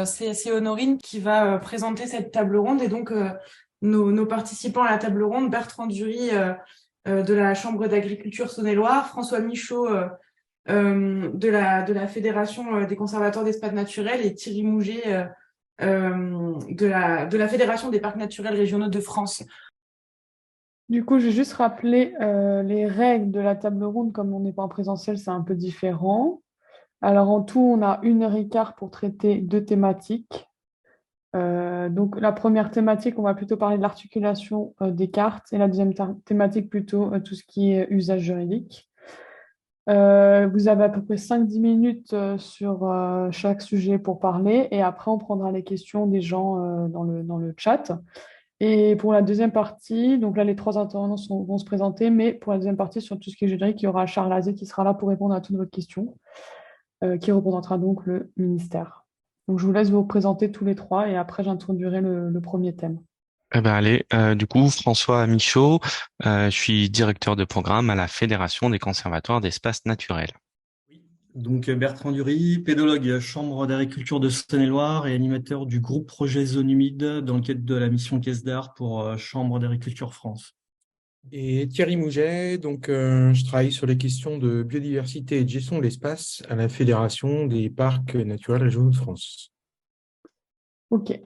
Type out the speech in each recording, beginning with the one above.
C'est Honorine qui va présenter cette table ronde et donc nos participants à la table ronde, Bertrand Dury de la Chambre d'agriculture Saône-et-Loire, François Michaud de la Fédération des conservateurs d'espaces naturels et Thierry Mouget de la Fédération des parcs naturels régionaux de France. Du coup, je vais juste rappeler les règles de la table ronde. Comme on n'est pas en présentiel, c'est un peu différent. Alors, en tout, on a 1 heure et quart pour traiter 2 thématiques. Donc, la première thématique, on va plutôt parler de l'articulation des cartes et la deuxième thématique, plutôt tout ce qui est usage juridique. Vous avez à peu près 5-10 minutes sur chaque sujet pour parler et après, on prendra les questions des gens dans le chat. Et pour la deuxième partie, donc là, les trois intervenants vont se présenter, mais pour la deuxième partie, sur tout ce qui est juridique, il y aura Charles Azé qui sera là pour répondre à toutes vos questions, qui représentera donc le ministère. Donc, je vous laisse vous présenter tous les trois et après, j'introduirai le premier thème. Eh ben allez, du coup, François Michaud, je suis directeur de programme à la Fédération des conservatoires d'espaces naturels. Oui. Donc Bertrand Dury, pédologue Chambre d'agriculture de Saône-et-Loire et animateur du groupe projet Zone humide dans le cadre de la mission Caisse d'Art pour Chambre d'agriculture France. Et Thierry Mouget, donc je travaille sur les questions de biodiversité et de gestion de l'espace à la Fédération des parcs naturels régionaux de France. OK.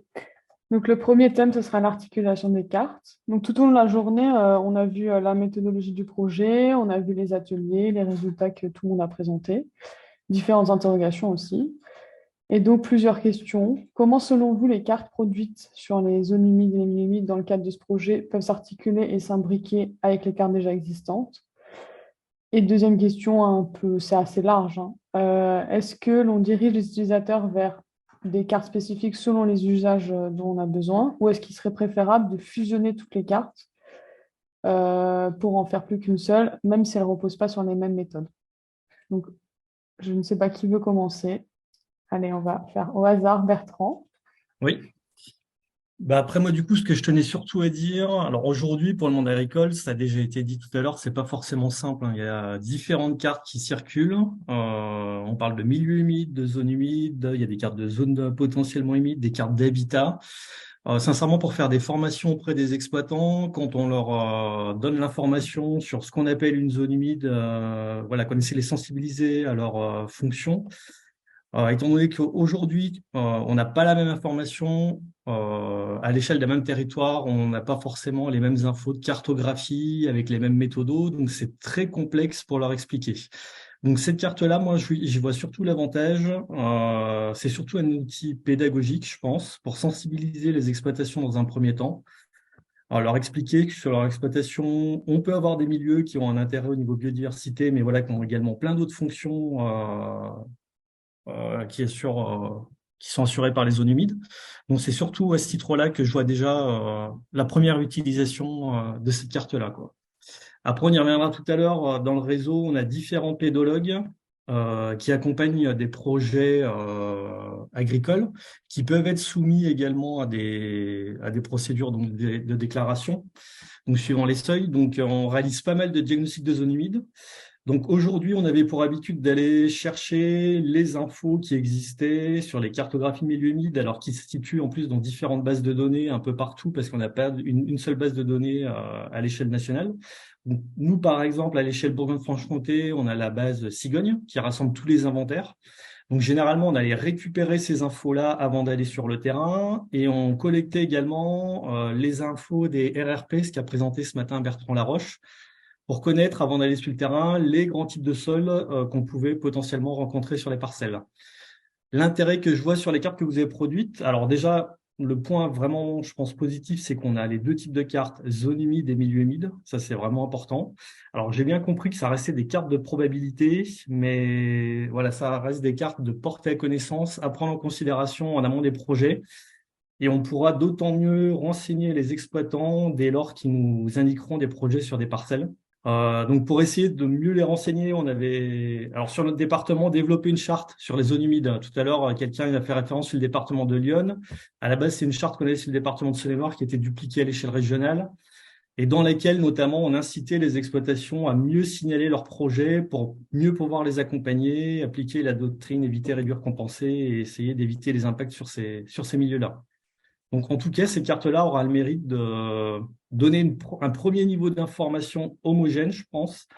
Donc, le premier thème, ce sera l'articulation des cartes. Donc, tout au long de la journée, on a vu la méthodologie du projet, on a vu les ateliers, les résultats que tout le monde a présentés, différentes interrogations aussi. Et donc, plusieurs questions. Comment, selon vous, les cartes produites sur les zones humides et les milieux humides dans le cadre de ce projet peuvent s'articuler et s'imbriquer avec les cartes déjà existantes? Et deuxième question, un peu, c'est assez large, hein. Est-ce que l'on dirige les utilisateurs vers des cartes spécifiques selon les usages dont on a besoin, ou est-ce qu'il serait préférable de fusionner toutes les cartes pour en faire plus qu'une seule, même si elles ne reposent pas sur les mêmes méthodes? Donc, je ne sais pas qui veut commencer. Allez, on va faire au hasard Bertrand. Oui. Après moi du coup ce que je tenais surtout à dire, alors aujourd'hui pour le monde agricole, ça a déjà été dit tout à l'heure, c'est pas forcément simple, hein. Il y a différentes cartes qui circulent. On parle de milieux humides, de zones humides, il y a des cartes de zones potentiellement humides, des cartes d'habitat. Sincèrement, pour faire des formations auprès des exploitants, quand on leur donne l'information sur ce qu'on appelle une zone humide, voilà, qu'on essaie de les sensibiliser à leur fonction. Étant donné qu'aujourd'hui, on n'a pas la même information à l'échelle d'un même territoire, on n'a pas forcément les mêmes infos de cartographie avec les mêmes méthodos, donc c'est très complexe pour leur expliquer. Donc cette carte-là, moi, j'y vois surtout l'avantage. C'est surtout un outil pédagogique, je pense, pour sensibiliser les exploitations dans un premier temps. Alors, leur expliquer que sur leur exploitation, on peut avoir des milieux qui ont un intérêt au niveau biodiversité, mais voilà, qui ont également plein d'autres fonctions qui sont assurées par les zones humides. Donc c'est surtout à ce titre-là que je vois déjà la première utilisation de cette carte-là, quoi. Après, on y reviendra tout à l'heure. Dans le réseau, on a différents pédologues qui accompagnent des projets agricoles qui peuvent être soumis également à des procédures donc, de déclaration, donc suivant les seuils. Donc, on réalise pas mal de diagnostics de zones humides. Donc aujourd'hui, on avait pour habitude d'aller chercher les infos qui existaient sur les cartographies de milieux humides, alors qui se situent en plus dans différentes bases de données un peu partout, parce qu'on n'a pas une seule base de données à l'échelle nationale. Donc, nous, par exemple, à l'échelle Bourgogne-Franche-Comté, on a la base Cigogne qui rassemble tous les inventaires. Donc généralement, on allait récupérer ces infos-là avant d'aller sur le terrain et on collectait également les infos des RRP, ce qu'a présenté ce matin Bertrand Laroche, pour connaître, avant d'aller sur le terrain, les grands types de sols qu'on pouvait potentiellement rencontrer sur les parcelles. L'intérêt que je vois sur les cartes que vous avez produites, alors déjà, le point vraiment, je pense, positif, c'est qu'on a les deux types de cartes, zone humide et milieu humide. Ça, c'est vraiment important. Alors, j'ai bien compris que ça restait des cartes de probabilité, mais voilà, ça reste des cartes de portée à connaissance, à prendre en considération en amont des projets. Et on pourra d'autant mieux renseigner les exploitants dès lors qu'ils nous indiqueront des projets sur des parcelles. Donc pour essayer de mieux les renseigner, on avait, alors sur notre département, développé une charte sur les zones humides. Tout à l'heure, quelqu'un a fait référence sur le département de Lyon. À la base, c'est une charte qu'on avait sur le département de Saône-et-Loire qui était dupliquée à l'échelle régionale. et dans lesquelles, notamment, on incitait les exploitations à mieux signaler leurs projets pour mieux pouvoir les accompagner, appliquer la doctrine éviter, réduire, compenser et essayer d'éviter les impacts sur ces milieux-là. Donc, en tout cas, cette carte-là aura le mérite de donner un premier niveau d'information homogène, je pense,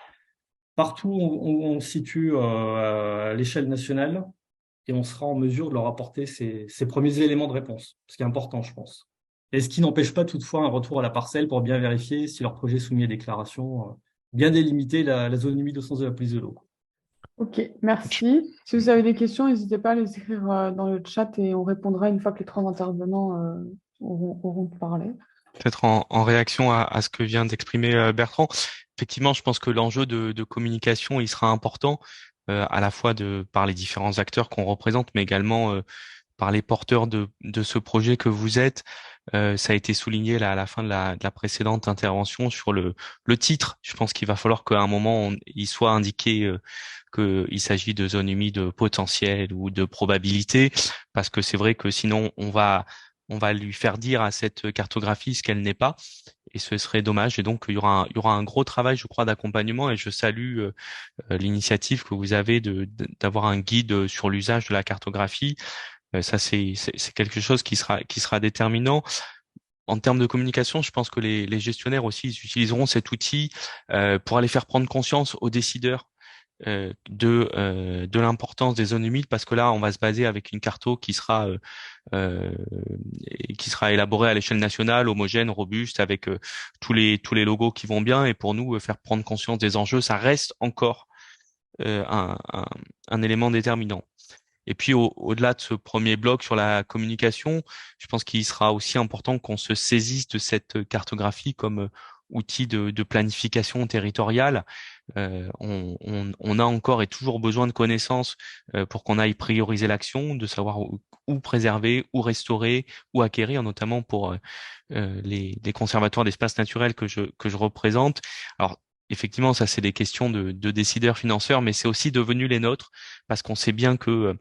partout où on se situe à l'échelle nationale, et on sera en mesure de leur apporter ces premiers éléments de réponse, ce qui est important, je pense. Et ce qui n'empêche pas toutefois un retour à la parcelle pour bien vérifier si leur projet est soumis à déclaration, bien délimiter la zone humide au sens de la police de l'eau. Ok, merci. Si vous avez des questions, n'hésitez pas à les écrire dans le chat et on répondra une fois que les trois intervenants auront parlé. Peut-être en réaction à ce que vient d'exprimer Bertrand, effectivement, je pense que l'enjeu de communication, il sera important à la fois par les différents acteurs qu'on représente, mais également par les porteurs de ce projet que vous êtes. Ça a été souligné là, à la fin de la précédente intervention sur le titre. Je pense qu'il va falloir qu'à un moment, il soit indiqué qu'il s'agit de zones humides potentielles ou de probabilité, parce que c'est vrai que sinon, on va lui faire dire à cette cartographie ce qu'elle n'est pas, et ce serait dommage. Et donc, il y aura un gros travail, je crois, d'accompagnement, et je salue l'initiative que vous avez d'avoir un guide sur l'usage de la cartographie. Ça, c'est quelque chose qui sera déterminant. En termes de communication, je pense que les gestionnaires aussi, ils utiliseront cet outil pour aller faire prendre conscience aux décideurs de l'importance des zones humides, parce que là, on va se baser avec une carto euh, qui sera élaborée à l'échelle nationale, homogène, robuste, avec tous les logos qui vont bien. Et pour nous, faire prendre conscience des enjeux, ça reste encore un élément déterminant. Et puis au-delà de ce premier bloc sur la communication, je pense qu'il sera aussi important qu'on se saisisse de cette cartographie comme outil de planification territoriale. On a encore et toujours besoin de connaissances pour qu'on aille prioriser l'action, de savoir où préserver, où restaurer, où acquérir, notamment pour les conservatoires d'espaces naturels que je représente. Alors, effectivement, ça, c'est des questions de décideurs financeurs, mais c'est aussi devenu les nôtres, parce qu'on sait bien que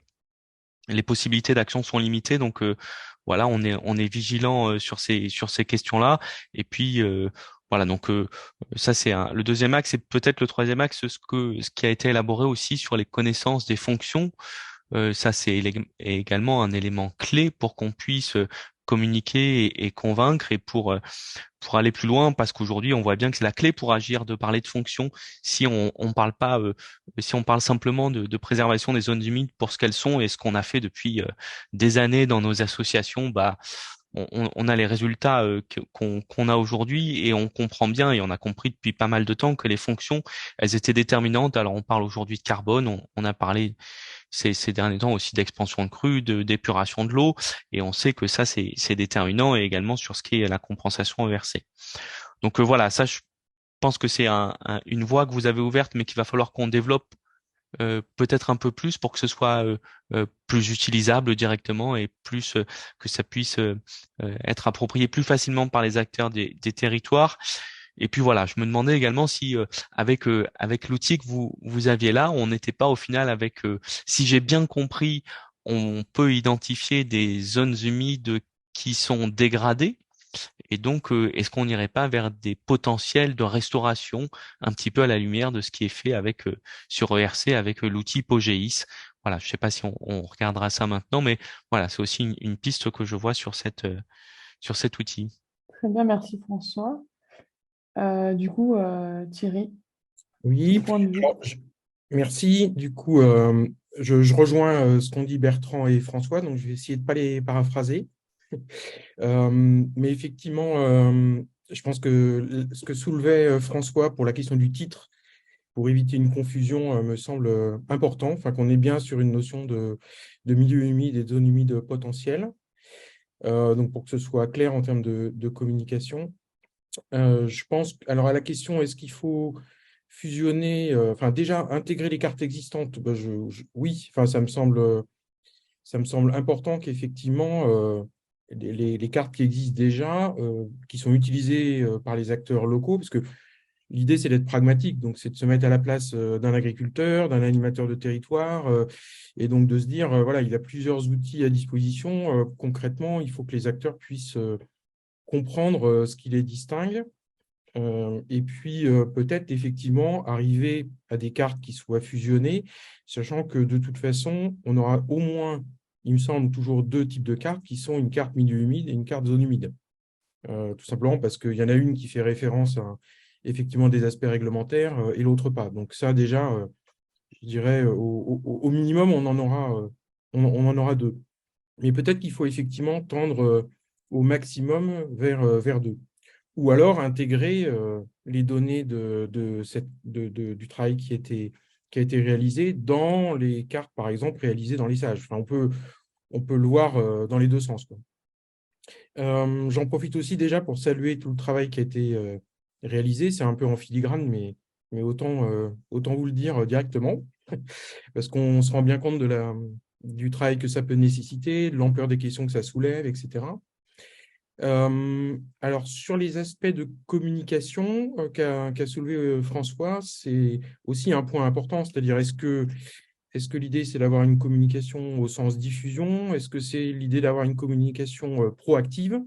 les possibilités d'action sont limitées. Donc, voilà, on est vigilant sur ces questions-là. Et puis, voilà, donc ça, c'est le deuxième axe. Et peut-être le troisième axe, ce qui a été élaboré aussi sur les connaissances des fonctions. Ça, c'est également un élément clé pour qu'on puisse communiquer et convaincre, et pour aller plus loin, parce qu'aujourd'hui, on voit bien que c'est la clé pour agir de parler de fonction. Si on parle pas, si on parle simplement de préservation des zones humides pour ce qu'elles sont et ce qu'on a fait depuis des années dans nos associations, bah on a les résultats qu'on a aujourd'hui, et on comprend bien, et on a compris depuis pas mal de temps que les fonctions, elles étaient déterminantes. Alors on parle aujourd'hui de carbone, on a parlé ces derniers temps aussi d'expansion de crue, d'épuration de l'eau, et on sait que ça c'est déterminant, et également sur ce qui est la compensation ERC. Donc voilà, ça je pense que c'est une voie que vous avez ouverte, mais qu'il va falloir qu'on développe peut-être un peu plus pour que ce soit plus utilisable directement, et plus que ça puisse être approprié plus facilement par les acteurs des territoires. Et puis voilà, je me demandais également si avec l'outil que vous aviez là, on n'était pas au final avec, si j'ai bien compris, on peut identifier des zones humides qui sont dégradées. Et donc, est-ce qu'on n'irait pas vers des potentiels de restauration un petit peu à la lumière de ce qui est fait avec sur ERC avec l'outil POGEIS? Voilà, je sais pas si on regardera ça maintenant, mais voilà, c'est aussi une piste que je vois sur cet outil. Très bien, merci François. Thierry, ton Oui, point de vue. alors, merci. Du coup, je rejoins ce qu'ont dit Bertrand et François, donc je vais essayer de ne pas les paraphraser. Mais effectivement, je pense que ce que soulevait François pour la question du titre, pour éviter une confusion, me semble important, enfin, qu'on est bien sur une notion de milieu humide et de zone humide potentielle. Donc, pour que ce soit clair en termes de communication. Je pense, alors à la question, est-ce qu'il faut fusionner, enfin déjà intégrer les cartes existantes, ben, oui, enfin, ça me semble important qu'effectivement, les cartes qui existent déjà, qui sont utilisées par les acteurs locaux, parce que l'idée, c'est d'être pragmatique, donc c'est de se mettre à la place d'un agriculteur, d'un animateur de territoire, et donc de se dire, voilà, il a plusieurs outils à disposition. Concrètement, il faut que les acteurs puissent comprendre ce qui les distingue. Et puis, peut-être effectivement arriver à des cartes qui soient fusionnées, sachant que de toute façon, on aura au moins, il me semble, toujours deux types de cartes qui sont une carte milieu humide et une carte zone humide. Tout simplement parce qu'il y en a une qui fait référence à effectivement des aspects réglementaires et l'autre pas. Donc ça, déjà, je dirais, au minimum, on en aura deux. Mais peut-être qu'il faut effectivement tendre au maximum vers deux. Ou alors intégrer les données du travail qui a été réalisé dans les cartes, par exemple, réalisées dans les sages. Enfin, on peut le voir dans les deux sens, quoi. J'en profite aussi déjà pour saluer tout le travail qui a été réalisé. C'est un peu en filigrane, mais autant vous le dire directement, parce qu'on se rend bien compte du travail que ça peut nécessiter, de l'ampleur des questions que ça soulève, etc. Alors, sur les aspects de communication qu'a soulevé François, c'est aussi un point important, c'est-à-dire est-ce que l'idée c'est d'avoir une communication au sens diffusion? Est-ce que c'est l'idée d'avoir une communication proactive?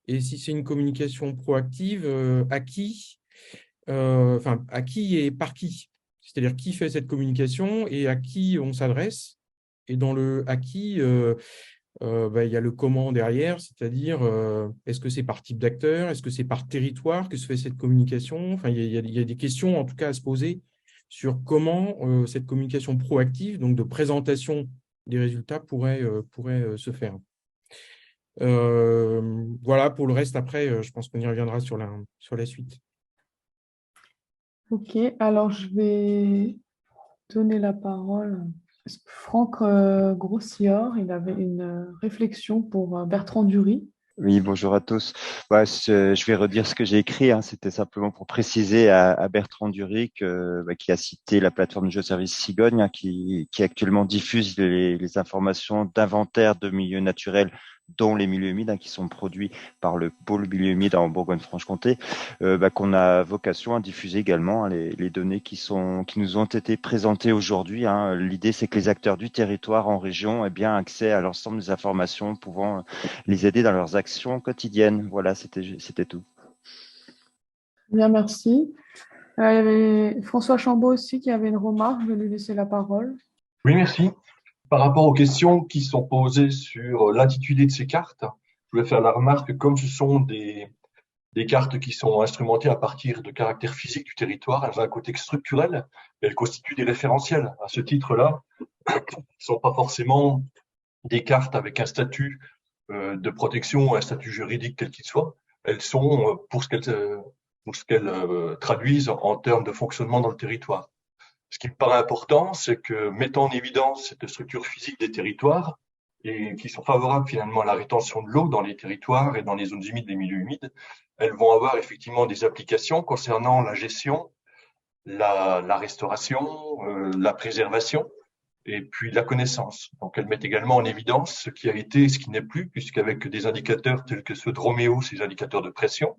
Et si c'est une communication proactive, à qui? Enfin, à qui et par qui? C'est-à-dire qui fait cette communication et à qui on s'adresse? Et dans le à qui, il y a le comment derrière, c'est-à-dire est-ce que c'est par type d'acteur, est-ce que c'est par territoire que se fait cette communication? Enfin, il y a des questions en tout cas à se poser sur comment cette communication proactive, donc de présentation des résultats, pourrait se faire. Voilà, pour le reste, après, je pense qu'on y reviendra sur la suite. Ok, alors je vais donner la parole. Franck Grossior, il avait une réflexion pour Bertrand Dury. Oui, bonjour à tous. Je vais redire ce que j'ai écrit, hein. C'était simplement pour préciser à Bertrand Dury qui a cité la plateforme de jeu service Cigogne, hein, qui actuellement diffuse les informations d'inventaire de milieux naturels, dont les milieux humides, hein, qui sont produits par le pôle milieu humide en Bourgogne-Franche-Comté, qu'on a vocation à diffuser également, hein, les données qui nous ont été présentées aujourd'hui, hein. L'idée, c'est que les acteurs du territoire en région aient bien accès à l'ensemble des informations pouvant les aider dans leurs actions quotidiennes. Voilà, c'était tout. Bien, merci. Il y avait François Chambaud aussi qui avait une remarque. Je vais lui laisser la parole. Oui, merci. Par rapport aux questions qui sont posées sur l'intitulé de ces cartes, je voulais faire la remarque que comme ce sont des cartes qui sont instrumentées à partir de caractères physiques du territoire, elles ont un côté structurel, elles constituent des référentiels. À ce titre-là, ce ne sont pas forcément des cartes avec un statut de protection, un statut juridique quel qu'il soit. Elles sont pour ce qu'elles traduisent en termes de fonctionnement dans le territoire. Ce qui me paraît important, c'est que mettant en évidence cette structure physique des territoires et qui sont favorables finalement à la rétention de l'eau dans les territoires et dans les zones humides, les milieux humides, elles vont avoir effectivement des applications concernant la gestion, la restauration, la préservation et puis la connaissance. Donc elles mettent également en évidence ce qui a été et ce qui n'est plus, puisqu'avec des indicateurs tels que ceux de Roméo, ces indicateurs de pression,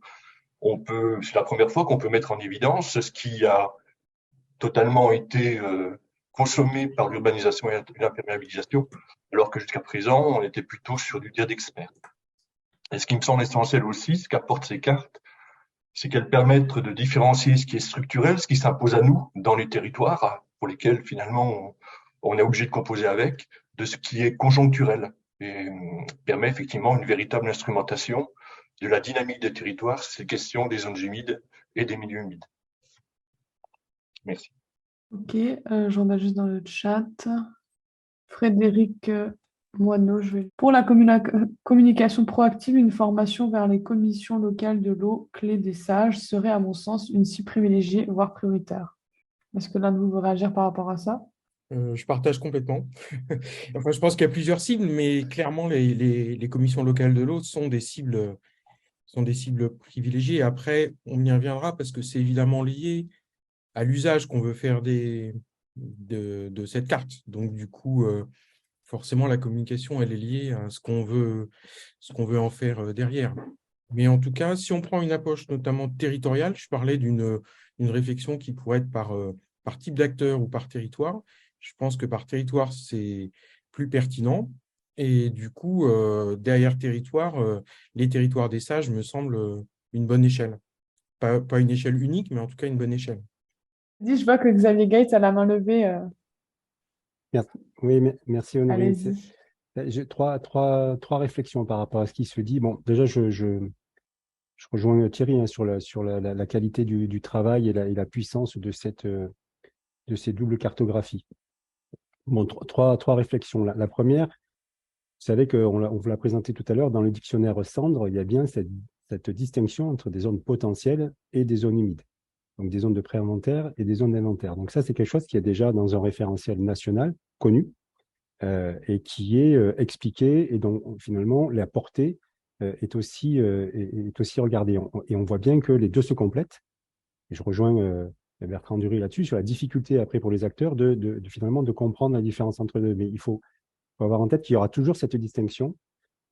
c'est la première fois qu'on peut mettre en évidence ce qui a totalement été consommé par l'urbanisation et l'imperméabilisation, alors que jusqu'à présent, on était plutôt sur du dire d'experts. Et ce qui me semble essentiel aussi, ce qu'apportent ces cartes, c'est qu'elles permettent de différencier ce qui est structurel, ce qui s'impose à nous dans les territoires, pour lesquels finalement on est obligé de composer avec, de ce qui est conjoncturel, et permet effectivement une véritable instrumentation de la dynamique des territoires, ces questions des zones humides et des milieux humides. Merci. Ok, j'en ai juste dans le chat. Frédéric Moineau, pour la communication proactive, une formation vers les commissions locales de l'eau, clé des sages, serait à mon sens une cible privilégiée, voire prioritaire. Est-ce que l'un de vous veut réagir par rapport à ça? Je partage complètement. Enfin, je pense qu'il y a plusieurs cibles, mais clairement, les commissions locales de l'eau sont des cibles privilégiées. Après, on y reviendra parce que c'est évidemment lié à l'usage qu'on veut faire de cette carte. Donc, du coup, forcément, la communication, elle est liée à ce qu'on veut en faire derrière. Mais en tout cas, si on prend une approche notamment territoriale, je parlais d'une réflexion qui pourrait être par type d'acteur ou par territoire. Je pense que par territoire, c'est plus pertinent. Et du coup, derrière territoire, les territoires des sages me semblent une bonne échelle. pas une échelle unique, mais en tout cas une bonne échelle. Je vois que Xavier Gates a la main levée. Oui, merci Honorine. Allez-y. J'ai trois réflexions par rapport à ce qui se dit. Bon, déjà, je rejoins Thierry hein, sur la qualité du travail et la puissance de ces doubles cartographies. Bon, trois réflexions. La première, vous savez on vous l'a présenté tout à l'heure, dans le dictionnaire Sandre, il y a bien cette distinction entre des zones potentielles et des zones humides. Donc des zones de pré-inventaire et des zones d'inventaire. Donc ça, c'est quelque chose qui est déjà dans un référentiel national connu et qui est expliqué et dont finalement la portée est aussi regardée. Et on voit bien que les deux se complètent. Et je rejoins Bertrand Dury là-dessus, sur la difficulté après pour les acteurs finalement de comprendre la différence entre deux. Mais il faut avoir en tête qu'il y aura toujours cette distinction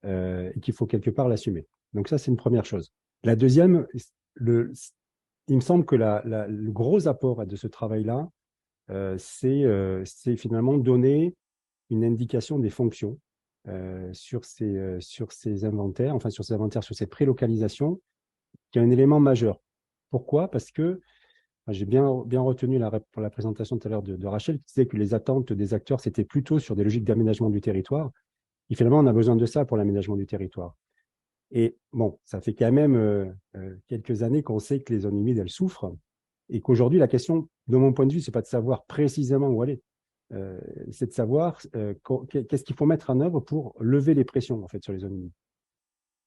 et qu'il faut quelque part l'assumer. Donc ça, c'est une première chose. La deuxième, il me semble que le gros apport de ce travail-là, c'est finalement donner une indication des fonctions sur ces inventaires, sur ces prélocalisations, qui est un élément majeur. Pourquoi? Parce que j'ai bien retenu pour la présentation tout à l'heure de Rachel, qui disait que les attentes des acteurs, c'était plutôt sur des logiques d'aménagement du territoire. Et finalement, on a besoin de ça pour l'aménagement du territoire. Et bon, ça fait quand même quelques années qu'on sait que les zones humides, elles souffrent, et qu'aujourd'hui, la question, de mon point de vue, c'est pas de savoir précisément où aller, c'est de savoir qu'est-ce qu'il faut mettre en œuvre pour lever les pressions en fait sur les zones humides.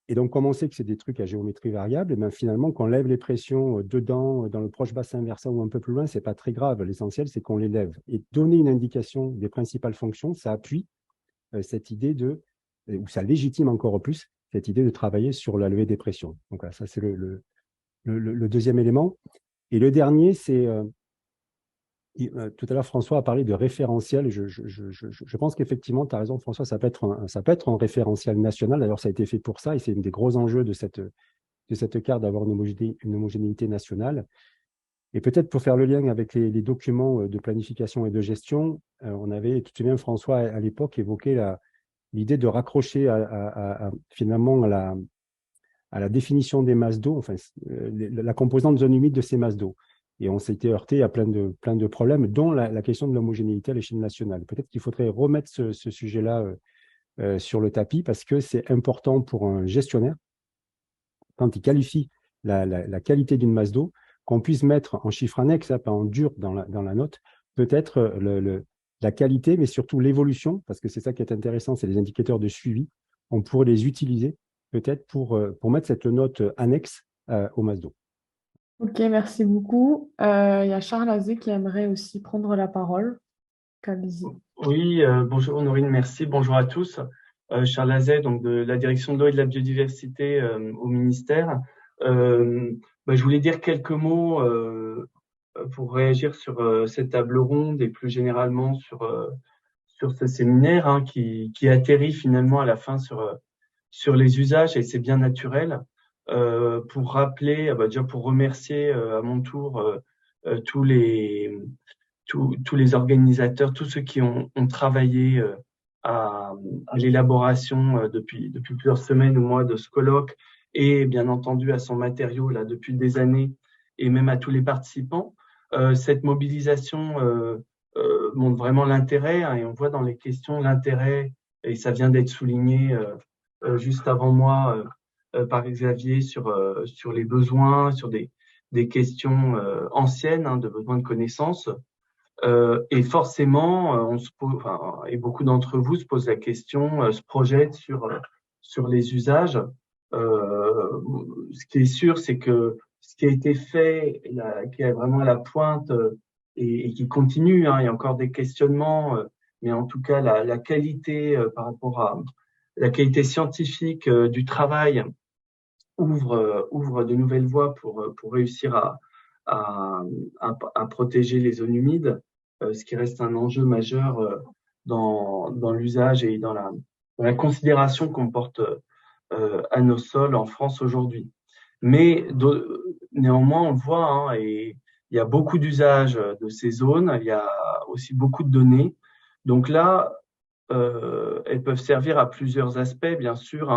Et donc, comme on sait que c'est des trucs à géométrie variable, et bien finalement, qu'on lève les pressions dedans, dans le proche bassin versant ou un peu plus loin, c'est pas très grave. L'essentiel, c'est qu'on les lève. Et donner une indication des principales fonctions, ça appuie cette idée ou ça légitime encore plus cette idée de travailler sur la levée des pressions. Donc là, ça, c'est le deuxième élément. Et le dernier, c'est tout à l'heure, François a parlé de référentiel. Je pense qu'effectivement, tu as raison, François, ça peut être un référentiel national. D'ailleurs, ça a été fait pour ça, et c'est un des gros enjeux de cette carte d'avoir une homogénéité nationale. Et peut-être pour faire le lien avec les documents de planification et de gestion, on avait, tu te souviens, François, à l'époque, évoqué l'idée de raccrocher finalement à la définition des masses d'eau, la composante zone humide de ces masses d'eau. Et on s'était heurté à plein de problèmes, dont la question de l'homogénéité à l'échelle nationale. Peut-être qu'il faudrait remettre ce sujet-là sur le tapis, parce que c'est important pour un gestionnaire, quand il qualifie la qualité d'une masse d'eau, qu'on puisse mettre en chiffre annexe, pas en dur dans la note, peut-être la qualité, mais surtout l'évolution, parce que c'est ça qui est intéressant, c'est les indicateurs de suivi. On pourrait les utiliser peut-être pour mettre cette note annexe aux masses d'eau. Ok, merci beaucoup. Il y a Charles Azé qui aimerait aussi prendre la parole. Allez-y. Oui, bonjour Honorine, merci. Bonjour à tous. Charles Azé, donc de la direction de l'eau et de la biodiversité au ministère. Je voulais dire quelques mots pour réagir sur cette table ronde et plus généralement sur ce séminaire qui atterrit finalement à la fin sur les usages, et c'est bien naturel. Pour rappeler, déjà pour remercier à mon tour tous les organisateurs, tous ceux qui ont travaillé à l'élaboration depuis plusieurs semaines ou mois de ce colloque, et bien entendu à son matériau là depuis des années, et même à tous les participants. Cette mobilisation montre vraiment l'intérêt, et on voit dans les questions l'intérêt, et ça vient d'être souligné juste avant moi par Xavier sur les besoins, sur des questions anciennes de besoins de connaissances. Et forcément, on se pose, et beaucoup d'entre vous se posent la question, se projettent sur les usages. Ce qui est sûr, c'est que ce qui a été fait, qui est vraiment à la pointe et qui continue, il y a encore des questionnements, mais en tout cas la qualité par rapport à la qualité scientifique du travail ouvre de nouvelles voies pour réussir à protéger les zones humides, ce qui reste un enjeu majeur dans l'usage et dans la considération qu'on porte à nos sols en France aujourd'hui. Mais néanmoins, on le voit, et il y a beaucoup d'usages de ces zones, il y a aussi beaucoup de données. Donc là, elles peuvent servir à plusieurs aspects, bien sûr.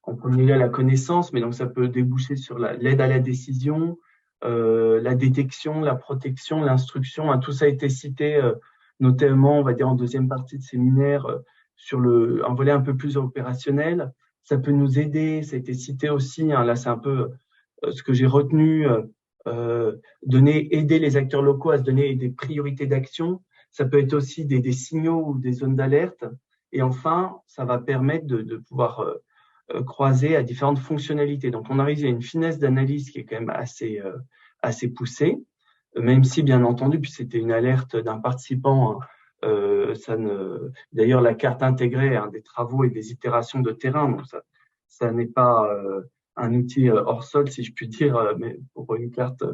En premier lieu, la connaissance, mais donc ça peut déboucher sur l'aide à la décision, la détection, la protection, l'instruction, tout ça a été cité, notamment, on va dire, en deuxième partie de séminaire, sur un volet un peu plus opérationnel. Ça peut nous aider, ça a été cité aussi, là c'est un peu ce que j'ai retenu, aider les acteurs locaux à se donner des priorités d'action. Ça peut être aussi des signaux ou des zones d'alerte. Et enfin, ça va permettre de pouvoir croiser à différentes fonctionnalités. Donc, on arrive à une finesse d'analyse qui est quand même assez poussée, même si, bien entendu, puis c'était une alerte d'un participant, d'ailleurs, la carte intégrée des travaux et des itérations de terrain, donc ça n'est pas un outil hors sol, si je puis dire, mais pour une carte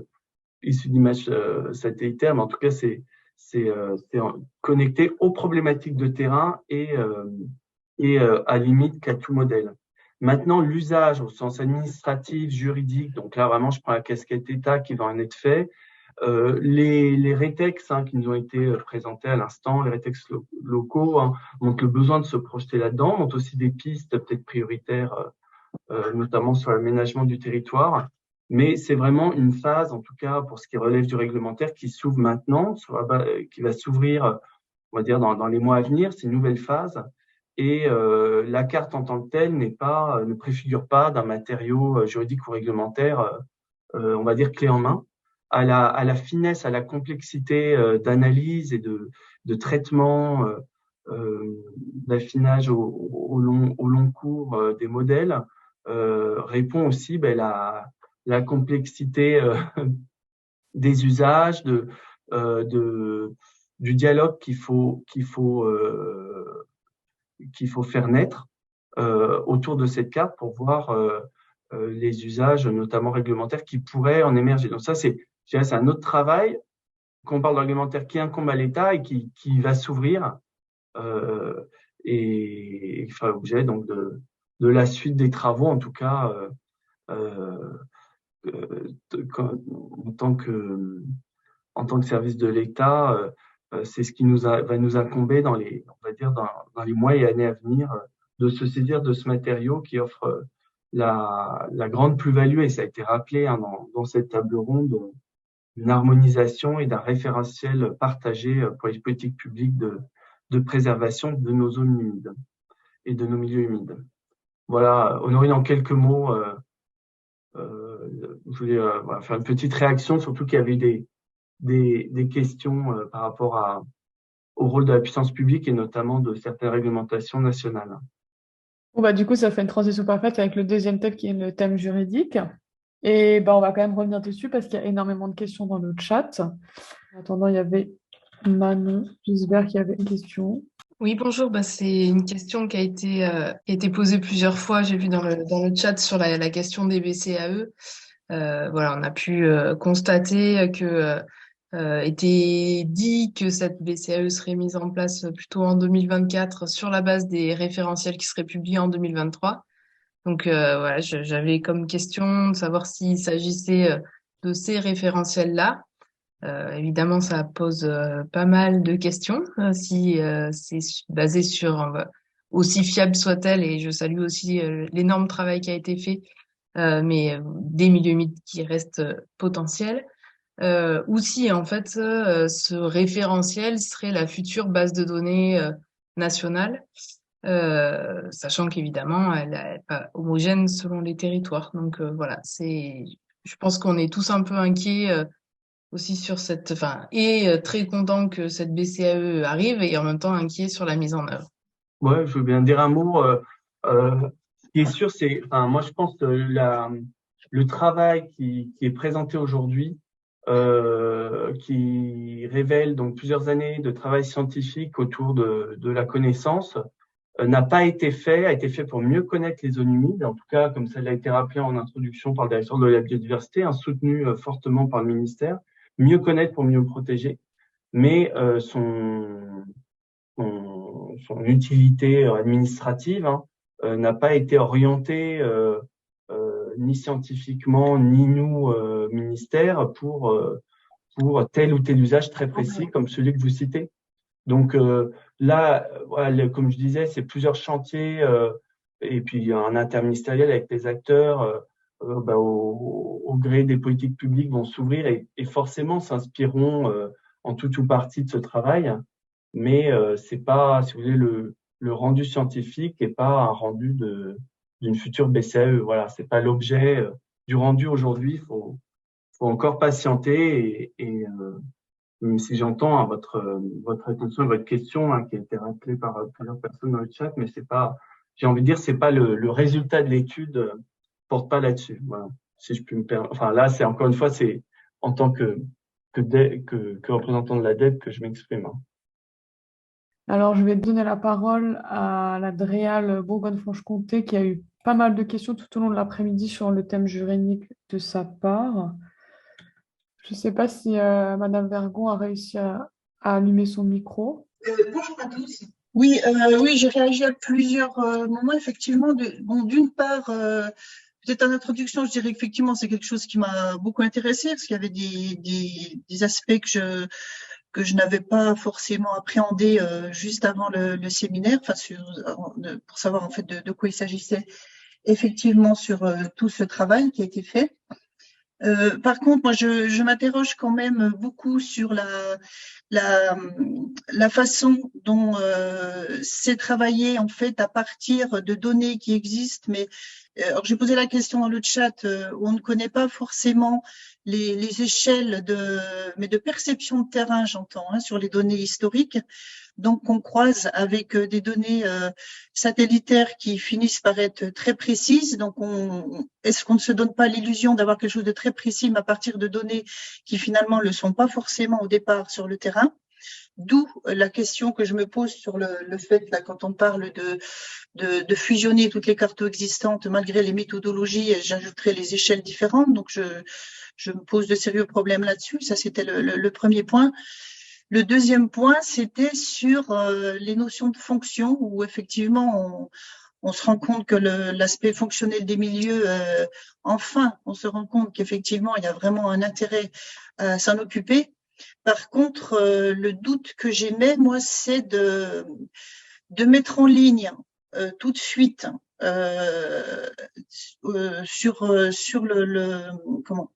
issue d'images satellitaires, mais en tout cas, c'est connecté aux problématiques de terrain et à limite qu'à tout modèle. Maintenant, l'usage au sens administratif, juridique, donc là vraiment je prends la casquette État qui va en être fait. Les rétex qui nous ont été présentés à l'instant, les rétex locaux, montrent le besoin de se projeter là-dedans, montrent aussi des pistes peut-être prioritaires, notamment sur l'aménagement du territoire. Mais c'est vraiment une phase, en tout cas pour ce qui relève du réglementaire, qui s'ouvre maintenant, qui va s'ouvrir, on va dire, dans les mois à venir. C'est une nouvelle phase. Et la carte en tant que telle ne préfigure pas d'un matériau juridique ou réglementaire, on va dire, clé en main. À la finesse, à la complexité d'analyse et de traitement, d'affinage au long cours des modèles, répond aussi la complexité des usages, du dialogue qu'il faut faire naître autour de cette carte pour voir les usages, notamment réglementaires, qui pourraient en émerger. Donc ça, c'est un autre travail qu'on parle de réglementaire qui incombe à l'État et qui va s'ouvrir et qui fera l'objet donc de la suite des travaux, en tout cas en tant que service de l'État. C'est ce qui va nous incomber dans les mois et années à venir, de se saisir de ce matériau qui offre la grande plus-value, et ça a été rappelé dans cette table ronde, une harmonisation et d'un référentiel partagé pour les politiques publiques de préservation de nos zones humides et de nos milieux humides. Voilà, Honorine, en quelques mots, je voulais faire une petite réaction, surtout qu'il y avait des questions par rapport au rôle de la puissance publique et notamment de certaines réglementations nationales. Bon, du coup, ça fait une transition parfaite avec le deuxième thème qui est le thème juridique. Et on va quand même revenir dessus parce qu'il y a énormément de questions dans le chat. En attendant, il y avait Manon Gisbert qui avait une question. Oui, bonjour. C'est une question qui a été posée plusieurs fois. J'ai vu dans le chat sur la question des BCAE. On a pu constater que était dit que cette BCAE serait mise en place plutôt en 2024 sur la base des référentiels qui seraient publiés en 2023. Donc j'avais comme question de savoir s'il s'agissait de ces référentiels-là. Évidemment, ça pose pas mal de questions, si c'est basé sur aussi fiable soit-elle, et je salue aussi l'énorme travail qui a été fait, mais des milieux humides qui restent potentiels. Ou si en fait ce référentiel serait la future base de données nationale, sachant qu'évidemment elle n'est pas homogène selon les territoires. Donc je pense qu'on est tous un peu inquiets aussi sur et très content que cette BCAE arrive, et en même temps inquiets sur la mise en œuvre. Ouais, je veux bien dire un mot. Ce qui est sûr, moi je pense que le travail qui est présenté aujourd'hui, qui révèle donc plusieurs années de travail scientifique autour de la connaissance, n'a pas été fait, a été fait pour mieux connaître les zones humides, en tout cas comme ça l'a été rappelé en introduction par le directeur de la biodiversité, soutenu fortement par le ministère, mieux connaître pour mieux protéger, mais son utilité administrative n'a pas été orientée ni scientifiquement, ni nous, ministère, pour tel ou tel usage très précis, comme celui que vous citez. Donc là, comme je disais, c'est plusieurs chantiers et puis un interministériel avec des acteurs au gré des politiques publiques vont s'ouvrir et forcément s'inspireront en tout ou partie de ce travail. Mais c'est pas, si vous voulez, le rendu scientifique n'est pas un rendu d'une future BCAE. Voilà, c'est pas l'objet du rendu aujourd'hui. Faut encore patienter même si j'entends votre attention et votre question qui a été rappelée par plusieurs personnes dans le chat, mais c'est pas, j'ai envie de dire, c'est pas le résultat de l'étude porte pas là-dessus. Voilà. Si je puis me permettre. Enfin là, c'est encore une fois, c'est en tant que représentant de la DEB que je m'exprime. Alors, je vais donner la parole à la DREAL Bourgogne-Franche-Comté qui a eu pas mal de questions tout au long de l'après-midi sur le thème juridique de sa part. Je ne sais pas si Madame Vergon a réussi à allumer son micro. Bonjour à tous. Oui, j'ai réagi à plusieurs moments, effectivement. D'une part, peut-être en introduction, je dirais qu'effectivement, c'est quelque chose qui m'a beaucoup intéressée, parce qu'il y avait des aspects que je n'avais pas forcément appréhendés juste avant le séminaire, pour savoir en fait de quoi il s'agissait effectivement sur tout ce travail qui a été fait. Par contre, moi, je m'interroge quand même beaucoup sur la façon dont c'est travaillé en fait à partir de données qui existent. Mais alors j'ai posé la question dans le chat où on ne connaît pas forcément les échelles de perception de terrain, j'entends, sur les données historiques. Donc, on croise avec des données satellitaires qui finissent par être très précises. Donc, est-ce qu'on ne se donne pas l'illusion d'avoir quelque chose de très précis, mais à partir de données qui finalement ne le sont pas forcément au départ sur le terrain? D'où la question que je me pose sur le fait, là, quand on parle de fusionner toutes les cartes existantes, malgré les méthodologies, j'ajouterai les échelles différentes. Donc, je me pose de sérieux problèmes là-dessus. Ça, c'était le premier point. Le deuxième point, c'était sur les notions de fonction, où effectivement, on se rend compte que l'aspect fonctionnel des milieux, enfin, on se rend compte qu'effectivement, il y a vraiment un intérêt à s'en occuper. Par contre, le doute que j'émets, moi, c'est de mettre en ligne tout de suite sur comment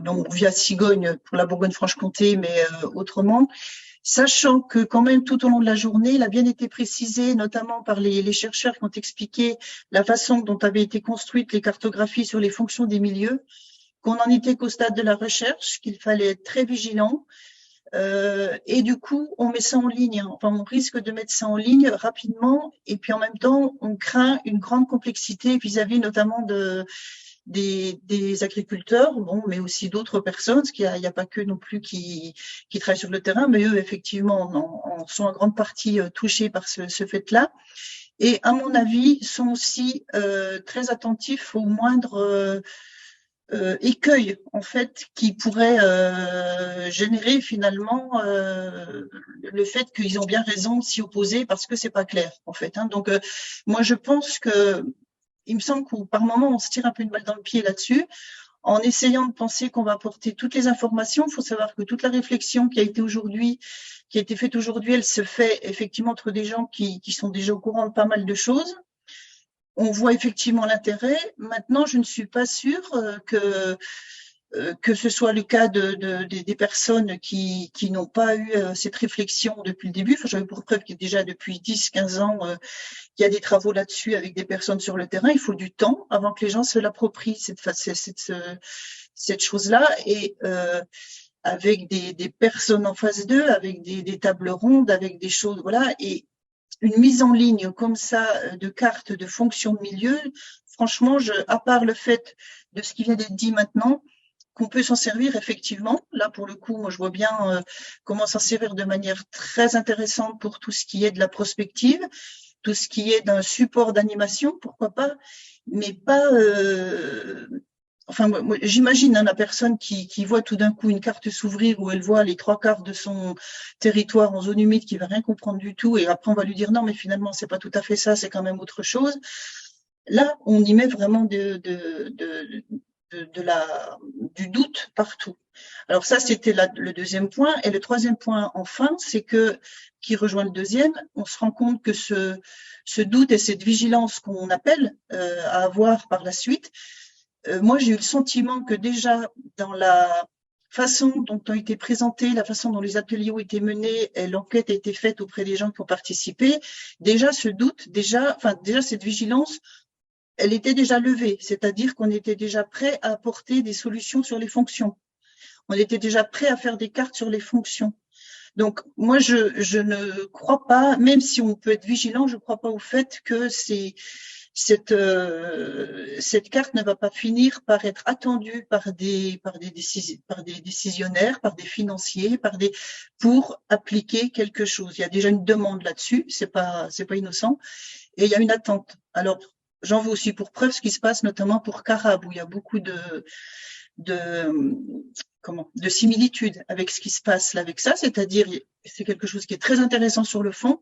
donc via Cigogne pour la Bourgogne-Franche-Comté, mais autrement, sachant que quand même tout au long de la journée, il a bien été précisé, notamment par les chercheurs qui ont expliqué la façon dont avaient été construites les cartographies sur les fonctions des milieux, qu'on n'en était qu'au stade de la recherche, qu'il fallait être très vigilant. Et du coup, on met ça en ligne, enfin, on risque de mettre ça en ligne rapidement, et puis en même temps, on craint une grande complexité vis-à-vis notamment des agriculteurs, bon, mais aussi d'autres personnes, parce qu'il n'y a pas que non plus qui travaillent sur le terrain, mais eux, effectivement, en sont en grande partie touchés par ce fait-là. Et à mon avis, sont aussi très attentifs aux moindres écueils, en fait, qui pourraient générer finalement le fait qu'ils ont bien raison de s'y opposer parce que c'est pas clair, en fait. Donc, moi, je pense que il me semble que par moment, on se tire un peu une balle dans le pied là-dessus, en essayant de penser qu'on va apporter toutes les informations. Il faut savoir que toute la réflexion qui a été faite aujourd'hui, elle se fait effectivement entre des gens qui sont déjà au courant de pas mal de choses. On voit effectivement l'intérêt. Maintenant, je ne suis pas sûre que ce soit le cas des personnes qui n'ont pas eu cette réflexion depuis le début. Enfin, j'avais pour preuve qu'il y a déjà depuis 10-15 ans qu'il y a des travaux là-dessus avec des personnes sur le terrain. Il faut du temps avant que les gens se l'approprient, cette chose-là. Et avec des personnes en face d'eux, avec des tables rondes, avec des choses, voilà. Et une mise en ligne comme ça de cartes de fonction de milieu, franchement, à part le fait de ce qui vient d'être dit maintenant, qu'on peut s'en servir effectivement. Là, pour le coup, moi, je vois bien comment s'en servir de manière très intéressante pour tout ce qui est de la prospective, tout ce qui est d'un support d'animation, pourquoi pas, mais pas... Enfin, moi, j'imagine la personne qui voit tout d'un coup une carte s'ouvrir où elle voit les 3/4 de son territoire en zone humide, qui va rien comprendre du tout, et après on va lui dire non, mais finalement c'est pas tout à fait ça, c'est quand même autre chose. Là, on y met vraiment du doute partout. Alors ça, c'était le deuxième point. Et le troisième point, enfin, c'est qui rejoint le deuxième, on se rend compte que ce doute et cette vigilance qu'on appelle à avoir par la suite, moi, j'ai eu le sentiment que déjà, dans la façon dont ont été présentés, la façon dont les ateliers ont été menés, et l'enquête a été faite auprès des gens qui ont participé, déjà ce doute, déjà cette vigilance, elle était déjà levée, c'est-à-dire qu'on était déjà prêt à apporter des solutions sur les fonctions. On était déjà prêt à faire des cartes sur les fonctions. Donc, moi, je ne crois pas, même si on peut être vigilant, je ne crois pas au fait que cette carte ne va pas finir par être attendue par des décisionnaires, par des financiers, pour appliquer quelque chose. Il y a déjà une demande là-dessus, c'est pas innocent, et il y a une attente. Alors, j'en veux aussi pour preuve ce qui se passe notamment pour Carab, où il y a beaucoup de similitudes avec ce qui se passe là avec ça, c'est-à-dire c'est quelque chose qui est très intéressant sur le fond,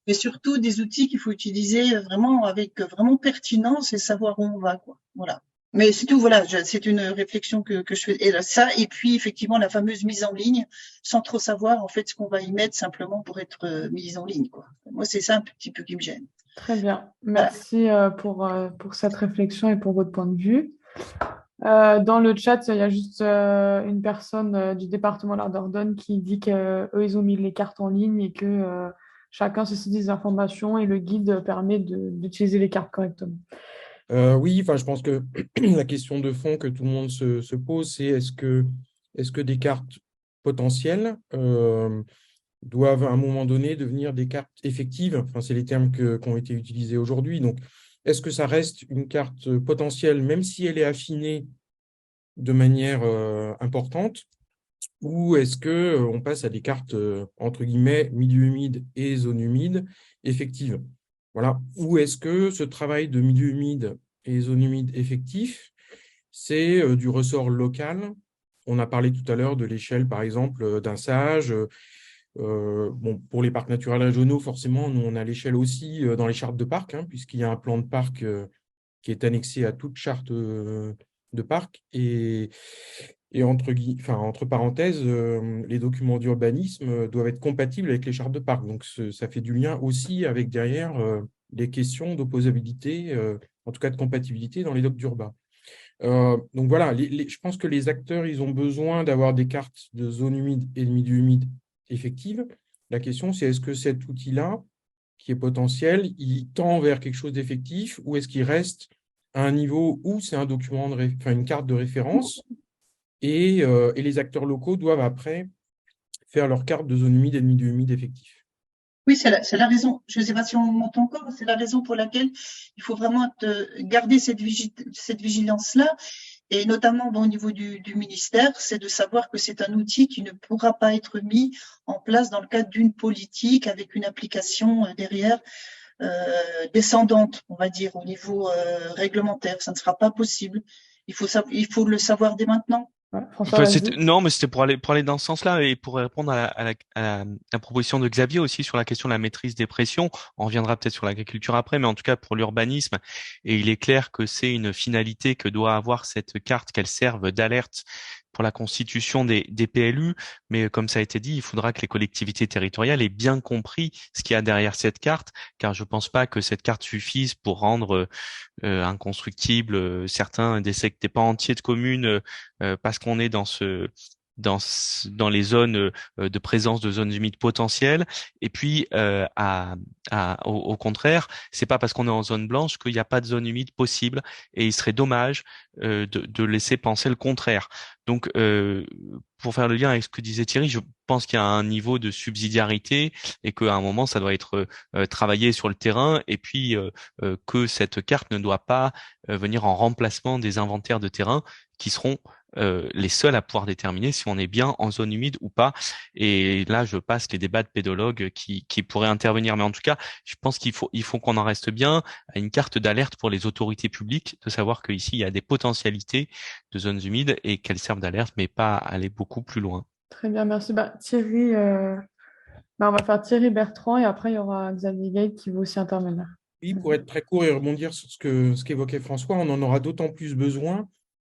mais surtout des outils qu'il faut utiliser vraiment avec vraiment pertinence et savoir où on va, quoi. Voilà. Mais c'est tout, voilà, c'est une réflexion que je fais. Et là, ça, et puis effectivement la fameuse mise en ligne, sans trop savoir en fait ce qu'on va y mettre simplement pour être mise en ligne, quoi. Moi, c'est ça un petit peu qui me gêne. Très bien. Merci pour cette réflexion et pour votre point de vue. Dans le chat, il y a juste une personne du département de la Dordogne qui dit qu'eux, ils ont mis les cartes en ligne et que chacun se saisit des informations et le guide permet d'utiliser les cartes correctement. Oui, enfin, je pense que la question de fond que tout le monde se pose, c'est est-ce que des cartes potentielles doivent à un moment donné devenir des cartes effectives? Enfin, c'est les termes qui ont été utilisés aujourd'hui. Donc, est-ce que ça reste une carte potentielle, même si elle est affinée de manière importante, ou est-ce qu'on passe à des cartes, entre guillemets, milieu humide et zone humide effectives? Voilà. Ou est-ce que ce travail de milieu humide et zone humide effectif, c'est du ressort local? On a parlé tout à l'heure de l'échelle, par exemple, d'un SAGE. Bon, pour les parcs naturels régionaux, forcément, nous, on a l'échelle aussi dans les chartes de parc, hein, puisqu'il y a un plan de parc qui est annexé à toute charte de parc. Et entre parenthèses, les documents d'urbanisme doivent être compatibles avec les chartes de parc. Donc, ça fait du lien aussi avec derrière les questions d'opposabilité, en tout cas de compatibilité dans les docs d'urbain. Donc voilà, je pense que les acteurs, ils ont besoin d'avoir des cartes de zone humide et de milieu humide effectives. La question, c'est est-ce que cet outil-là, qui est potentiel, il tend vers quelque chose d'effectif ou est-ce qu'il reste à un niveau où c'est un document, une carte de référence et les acteurs locaux doivent après faire leur carte de zone humide et de milieu humide effectif. Oui, c'est la raison. Je ne sais pas si on m'entend encore, mais c'est la raison pour laquelle il faut vraiment garder cette vigilance-là. Et notamment au niveau du ministère, c'est de savoir que c'est un outil qui ne pourra pas être mis en place dans le cadre d'une politique avec une application derrière descendante, on va dire, au niveau réglementaire. Ça ne sera pas possible. Il faut le savoir dès maintenant. Ouais, François, non, mais c'était pour aller dans ce sens-là et pour répondre à la proposition de Xavier aussi sur la question de la maîtrise des pressions. On reviendra peut-être sur l'agriculture après, mais en tout cas pour l'urbanisme. Et il est clair que c'est une finalité que doit avoir cette carte, qu'elle serve d'alerte pour la constitution des PLU, mais comme ça a été dit, il faudra que les collectivités territoriales aient bien compris ce qu'il y a derrière cette carte, car je pense pas que cette carte suffise pour rendre inconstructible certains des pans entiers de communes parce qu'on est dans les zones de présence de zones humides potentielles. Et puis, au contraire, c'est pas parce qu'on est en zone blanche qu'il n'y a pas de zone humide possible. Et il serait dommage de laisser penser le contraire. Donc, pour faire le lien avec ce que disait Thierry, je pense qu'il y a un niveau de subsidiarité et qu'à un moment, ça doit être travaillé sur le terrain et puis que cette carte ne doit pas venir en remplacement des inventaires de terrain qui seront les seuls à pouvoir déterminer si on est bien en zone humide ou pas. Et là, je passe les débats de pédologues qui pourraient intervenir. Mais en tout cas, je pense qu'il faut qu'on en reste bien à une carte d'alerte pour les autorités publiques, de savoir qu'ici, il y a des potentialités de zones humides et qu'elles servent d'alerte, mais pas aller beaucoup plus loin. Très bien, merci. Thierry, on va faire Thierry Bertrand et après, il y aura Xavier Gate qui va aussi intervenir. Oui, pour être très court et rebondir sur ce qu'évoquait François, on en aura d'autant plus besoin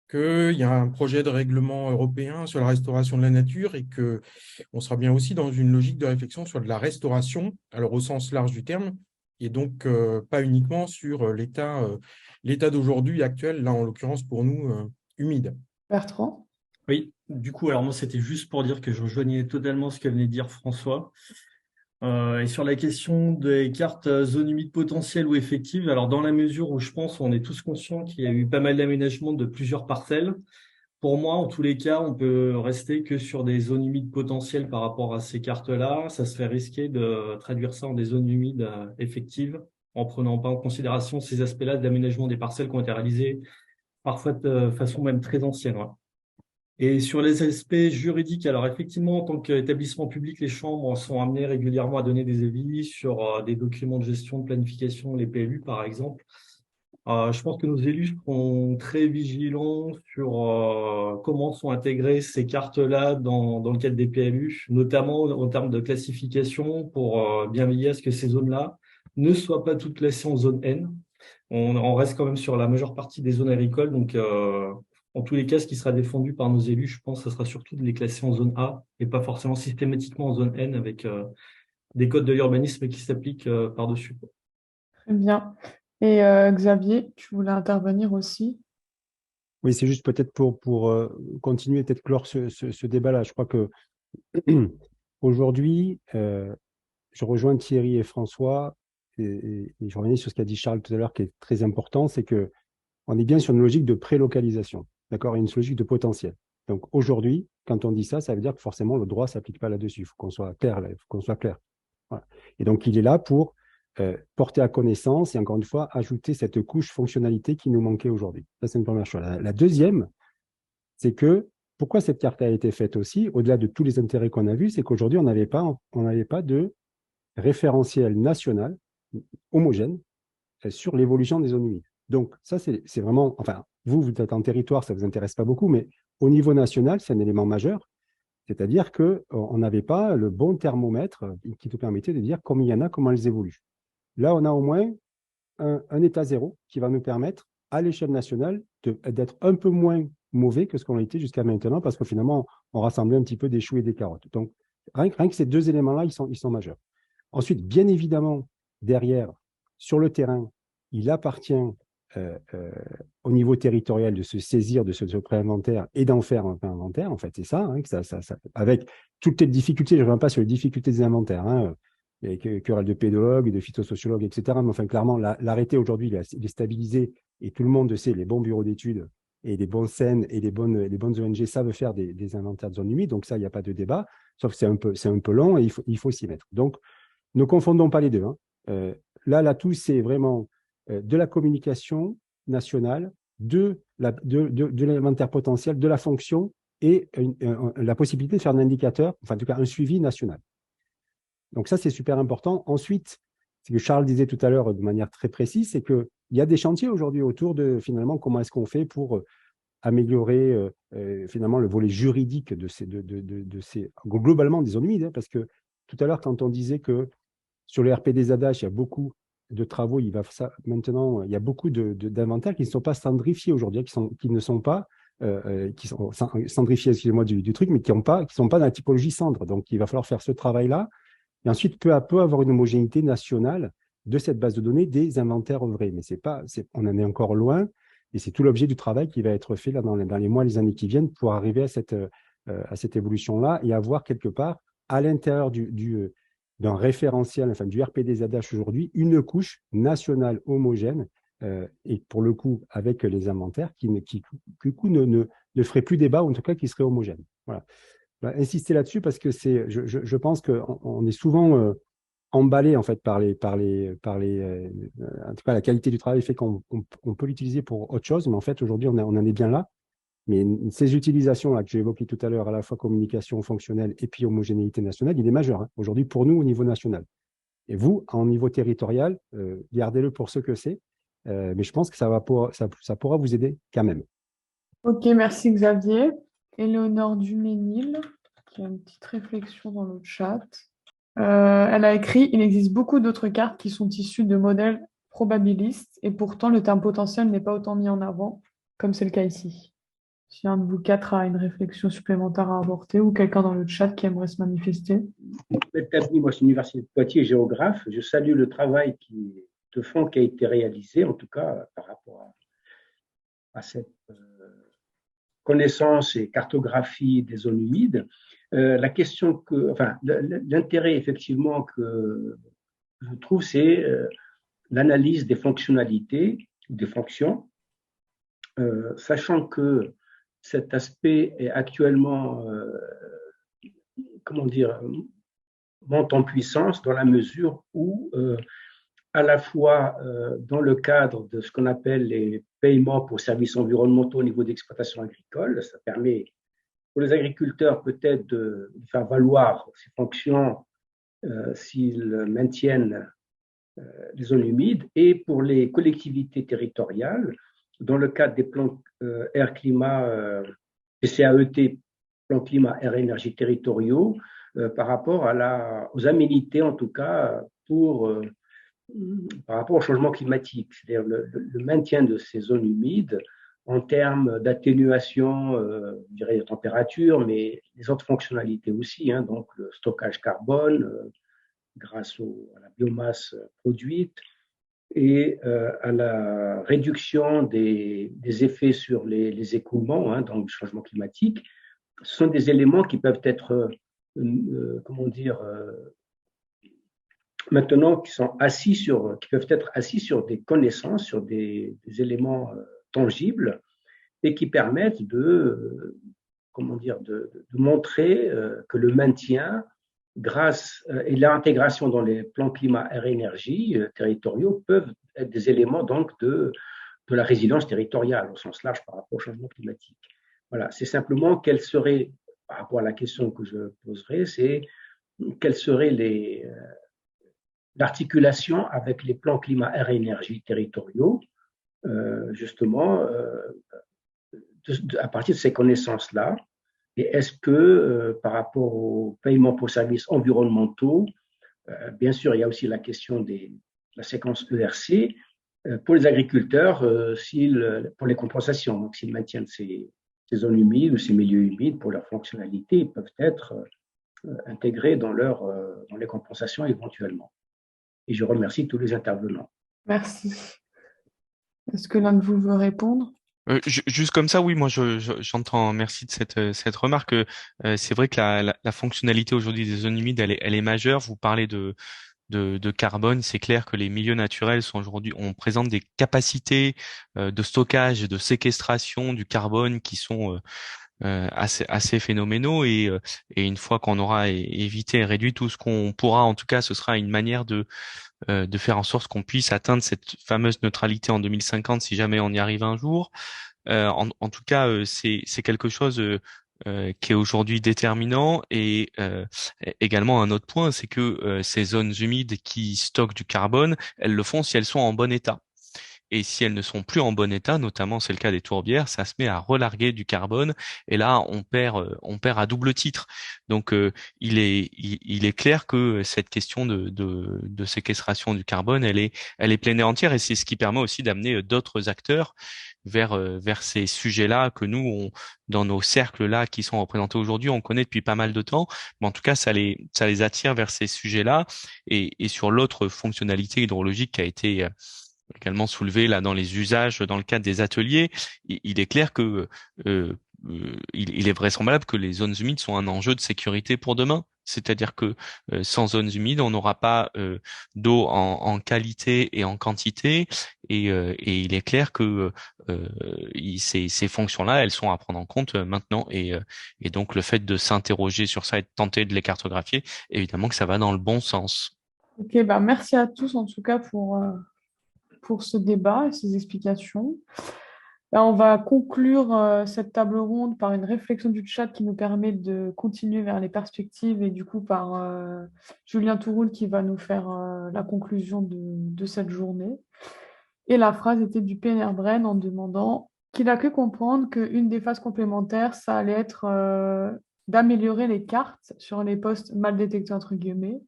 qu'il y a un projet de règlement européen sur la restauration de la nature et qu'on sera bien aussi dans une logique de réflexion sur de la restauration, alors au sens large du terme, et donc pas uniquement sur l'état d'aujourd'hui actuel, là en l'occurrence pour nous humide. Bertrand? Oui, du coup, alors moi, c'était juste pour dire que je rejoignais totalement ce que venait de dire François. Et sur la question des cartes zones humides potentielles ou effectives, alors dans la mesure où je pense on est tous conscients qu'il y a eu pas mal d'aménagements de plusieurs parcelles, pour moi, en tous les cas, on peut rester que sur des zones humides potentielles par rapport à ces cartes-là. Ça serait risqué de traduire ça en des zones humides effectives, en prenant pas en considération ces aspects-là d'aménagement des parcelles qui ont été réalisés parfois de façon même très ancienne. Ouais. Et sur les aspects juridiques, alors effectivement, en tant qu'établissement public, les chambres sont amenées régulièrement à donner des avis sur des documents de gestion de planification, les PLU par exemple. Je pense que nos élus seront très vigilants sur comment sont intégrées ces cartes-là dans le cadre des PLU, notamment en termes de classification pour bien veiller à ce que ces zones-là ne soient pas toutes classées en zone N. On reste quand même sur la majeure partie des zones agricoles, donc en tous les cas, ce qui sera défendu par nos élus, je pense, ce sera surtout de les classer en zone A et pas forcément systématiquement en zone N avec des codes de l'urbanisme qui s'appliquent par-dessus. Très bien. Et Xavier, tu voulais intervenir aussi? Oui, c'est juste peut-être pour continuer, peut-être clore ce débat-là. Je crois que aujourd'hui, je rejoins Thierry et François et je reviens sur ce qu'a dit Charles tout à l'heure qui est très important, c'est que on est bien sur une logique de prélocalisation, d'accord, et une logique de potentiel. Donc aujourd'hui, quand on dit ça, ça veut dire que forcément le droit ne s'applique pas là-dessus. Il faut qu'on soit clair, il faut qu'on soit clair. Voilà. Et donc il est là pour porter à connaissance et encore une fois ajouter cette couche fonctionnalité qui nous manquait aujourd'hui. Ça, c'est une première chose. La deuxième, c'est que pourquoi cette carte a été faite aussi, au-delà de tous les intérêts qu'on a vus, c'est qu'aujourd'hui, on n'avait pas de référentiel national homogène sur l'évolution des zones humides. Donc, ça, c'est vraiment, enfin, vous êtes en territoire, ça ne vous intéresse pas beaucoup, mais au niveau national, c'est un élément majeur. C'est-à-dire qu'on n'avait pas le bon thermomètre qui nous permettait de dire combien il y en a, comment elles évoluent. Là, on a au moins un état zéro qui va nous permettre, à l'échelle nationale, d'être un peu moins mauvais que ce qu'on a été jusqu'à maintenant, parce que finalement, on rassemblait un petit peu des choux et des carottes. Donc, rien que ces deux éléments-là, ils sont majeurs. Ensuite, bien évidemment, derrière, sur le terrain, il appartient au niveau territorial de se saisir de ce pré-inventaire et d'en faire un inventaire. En fait, c'est ça, hein, avec toutes les difficultés, je ne reviens pas sur les difficultés des inventaires, hein, il y a querelle de pédologues, de phytosociologues, etc. Mais enfin, clairement, l'arrêté aujourd'hui, il est stabilisé et tout le monde sait, les bons bureaux d'études et les bonnes scènes et les bonnes ONG savent faire des inventaires de zones humides. Donc ça, il n'y a pas de débat, sauf que c'est un peu long et il faut s'y mettre. Donc, ne confondons pas les deux. Hein. Là, l'atout, c'est vraiment de la communication nationale, de l'inventaire potentiel, de la fonction et la possibilité de faire un indicateur, enfin en tout cas un suivi national. Donc ça, c'est super important. Ensuite, ce que Charles disait tout à l'heure de manière très précise, c'est qu'il y a des chantiers aujourd'hui autour de finalement comment est-ce qu'on fait pour améliorer finalement le volet juridique de ces globalement des zones humides, hein, parce que tout à l'heure, quand on disait que sur le RPD ZADH, il y a beaucoup de travaux, maintenant, il y a beaucoup d'inventaires qui ne sont pas standardifiés aujourd'hui, qui ne sont pas qui sont cendrifiés, excusez-moi du truc, mais qui ne sont pas dans la typologie cendre. Donc, il va falloir faire ce travail-là et ensuite, peu à peu, avoir une homogénéité nationale de cette base de données des inventaires œuvrés. Mais on en est encore loin et c'est tout l'objet du travail qui va être fait là, dans les mois, les années qui viennent pour arriver à cette évolution-là et avoir quelque part, à l'intérieur d'un référentiel, enfin du RPD ZADH aujourd'hui, une couche nationale homogène et pour le coup avec les inventaires qui du coup ne ferait plus débat, ou en tout cas qui serait homogène. Voilà. Insister là-dessus parce que je pense qu'on est souvent emballé en fait par les en tout cas la qualité du travail fait qu'on peut l'utiliser pour autre chose, mais en fait aujourd'hui on en est bien là. Mais ces utilisations-là que j'ai évoquées tout à l'heure, à la fois communication fonctionnelle et puis homogénéité nationale, il est majeur hein, aujourd'hui pour nous au niveau national. Et vous, en niveau territorial, gardez-le pour ce que c'est. Mais je pense que ça pourra vous aider quand même. Ok, merci Xavier. Éléonore Duménil, qui a une petite réflexion dans le chat. Elle a écrit « Il existe beaucoup d'autres cartes qui sont issues de modèles probabilistes et pourtant le terme potentiel n'est pas autant mis en avant, comme c'est le cas ici. » Si un de vous quatre a une réflexion supplémentaire à apporter ou quelqu'un dans le chat qui aimerait se manifester. Moi, c'est l'Université de Poitiers, géographe. Je salue le travail de fond qui a été réalisé, en tout cas par rapport à cette connaissance et cartographie des zones humides. L'intérêt effectivement que je trouve, c'est l'analyse des fonctionnalités, des fonctions, sachant que cet aspect est actuellement, monte en puissance dans la mesure où, à la fois dans le cadre de ce qu'on appelle les paiements pour services environnementaux au niveau d'exploitation agricole, ça permet pour les agriculteurs peut-être de faire valoir ces fonctions s'ils maintiennent les zones humides, et pour les collectivités territoriales, dans le cadre des plans air-climat, PCAET, plan climat air énergie territoriaux, par rapport aux aménités, en tout cas, par rapport au changement climatique, c'est-à-dire le maintien de ces zones humides en termes d'atténuation, je dirais, de température, mais les autres fonctionnalités aussi, donc le stockage carbone grâce à la biomasse produite, et à la réduction des effets sur les écoulements, donc le changement climatique. Ce sont des éléments qui peuvent être, maintenant, qui peuvent être assis sur des connaissances, sur des éléments tangibles, et qui permettent de montrer que le maintien, et l'intégration dans les plans climat air énergie territoriaux peuvent être des éléments donc de la résilience territoriale au sens large par rapport au changement climatique. Voilà, c'est simplement par rapport à la question que je poserai, c'est quelles seraient l'articulation avec les plans climat air énergie territoriaux, justement, à partir de ces connaissances-là. Et est-ce que, par rapport aux paiements pour services environnementaux, bien sûr, il y a aussi la question de la séquence ERC, pour les agriculteurs, pour les compensations, donc s'ils maintiennent ces zones humides ou ces milieux humides pour leur fonctionnalité, ils peuvent être intégrés dans les compensations éventuellement. Et je remercie tous les intervenants. Merci. Est-ce que l'un de vous veut répondre? Juste comme ça, oui, moi j'entends. Merci de cette remarque. C'est vrai que la fonctionnalité aujourd'hui des zones humides, elle est majeure. Vous parlez de carbone, c'est clair que les milieux naturels on présente des capacités de stockage et de séquestration du carbone qui sont assez phénoménaux, et une fois qu'on aura évité et réduit tout ce qu'on pourra, en tout cas, ce sera une manière de faire en sorte qu'on puisse atteindre cette fameuse neutralité en 2050 si jamais on y arrive un jour. En tout cas, c'est quelque chose qui est aujourd'hui déterminant, et également un autre point, c'est que ces zones humides qui stockent du carbone, elles le font si elles sont en bon état. Et si elles ne sont plus en bon état, notamment c'est le cas des tourbières, ça se met à relarguer du carbone, et là on perd à double titre. Donc il est clair que cette question de séquestration du carbone, elle est pleine et entière, et c'est ce qui permet aussi d'amener d'autres acteurs vers ces sujets-là que nous, dans nos cercles-là qui sont représentés aujourd'hui, on connaît depuis pas mal de temps. Mais en tout cas, ça les attire vers ces sujets-là. Et sur l'autre fonctionnalité hydrologique qui a été également soulevé là dans les usages dans le cadre des ateliers, il est clair que il est vraisemblable que les zones humides sont un enjeu de sécurité pour demain. C'est-à-dire que sans zones humides, on n'aura pas d'eau en qualité et en quantité, et il est clair que ces fonctions-là, elles sont à prendre en compte maintenant, et donc le fait de s'interroger sur ça et de tenter de les cartographier, évidemment que ça va dans le bon sens. Ok, merci à tous en tout cas pour ce débat et ces explications. On va conclure cette table ronde par une réflexion du chat qui nous permet de continuer vers les perspectives, et du coup par Julien Touroul qui va nous faire la conclusion de cette journée. Et la phrase était du PNR Bren en demandant qu'il a cru comprendre qu'une des phases complémentaires, ça allait être d'améliorer les cartes sur les postes mal détectés entre guillemets,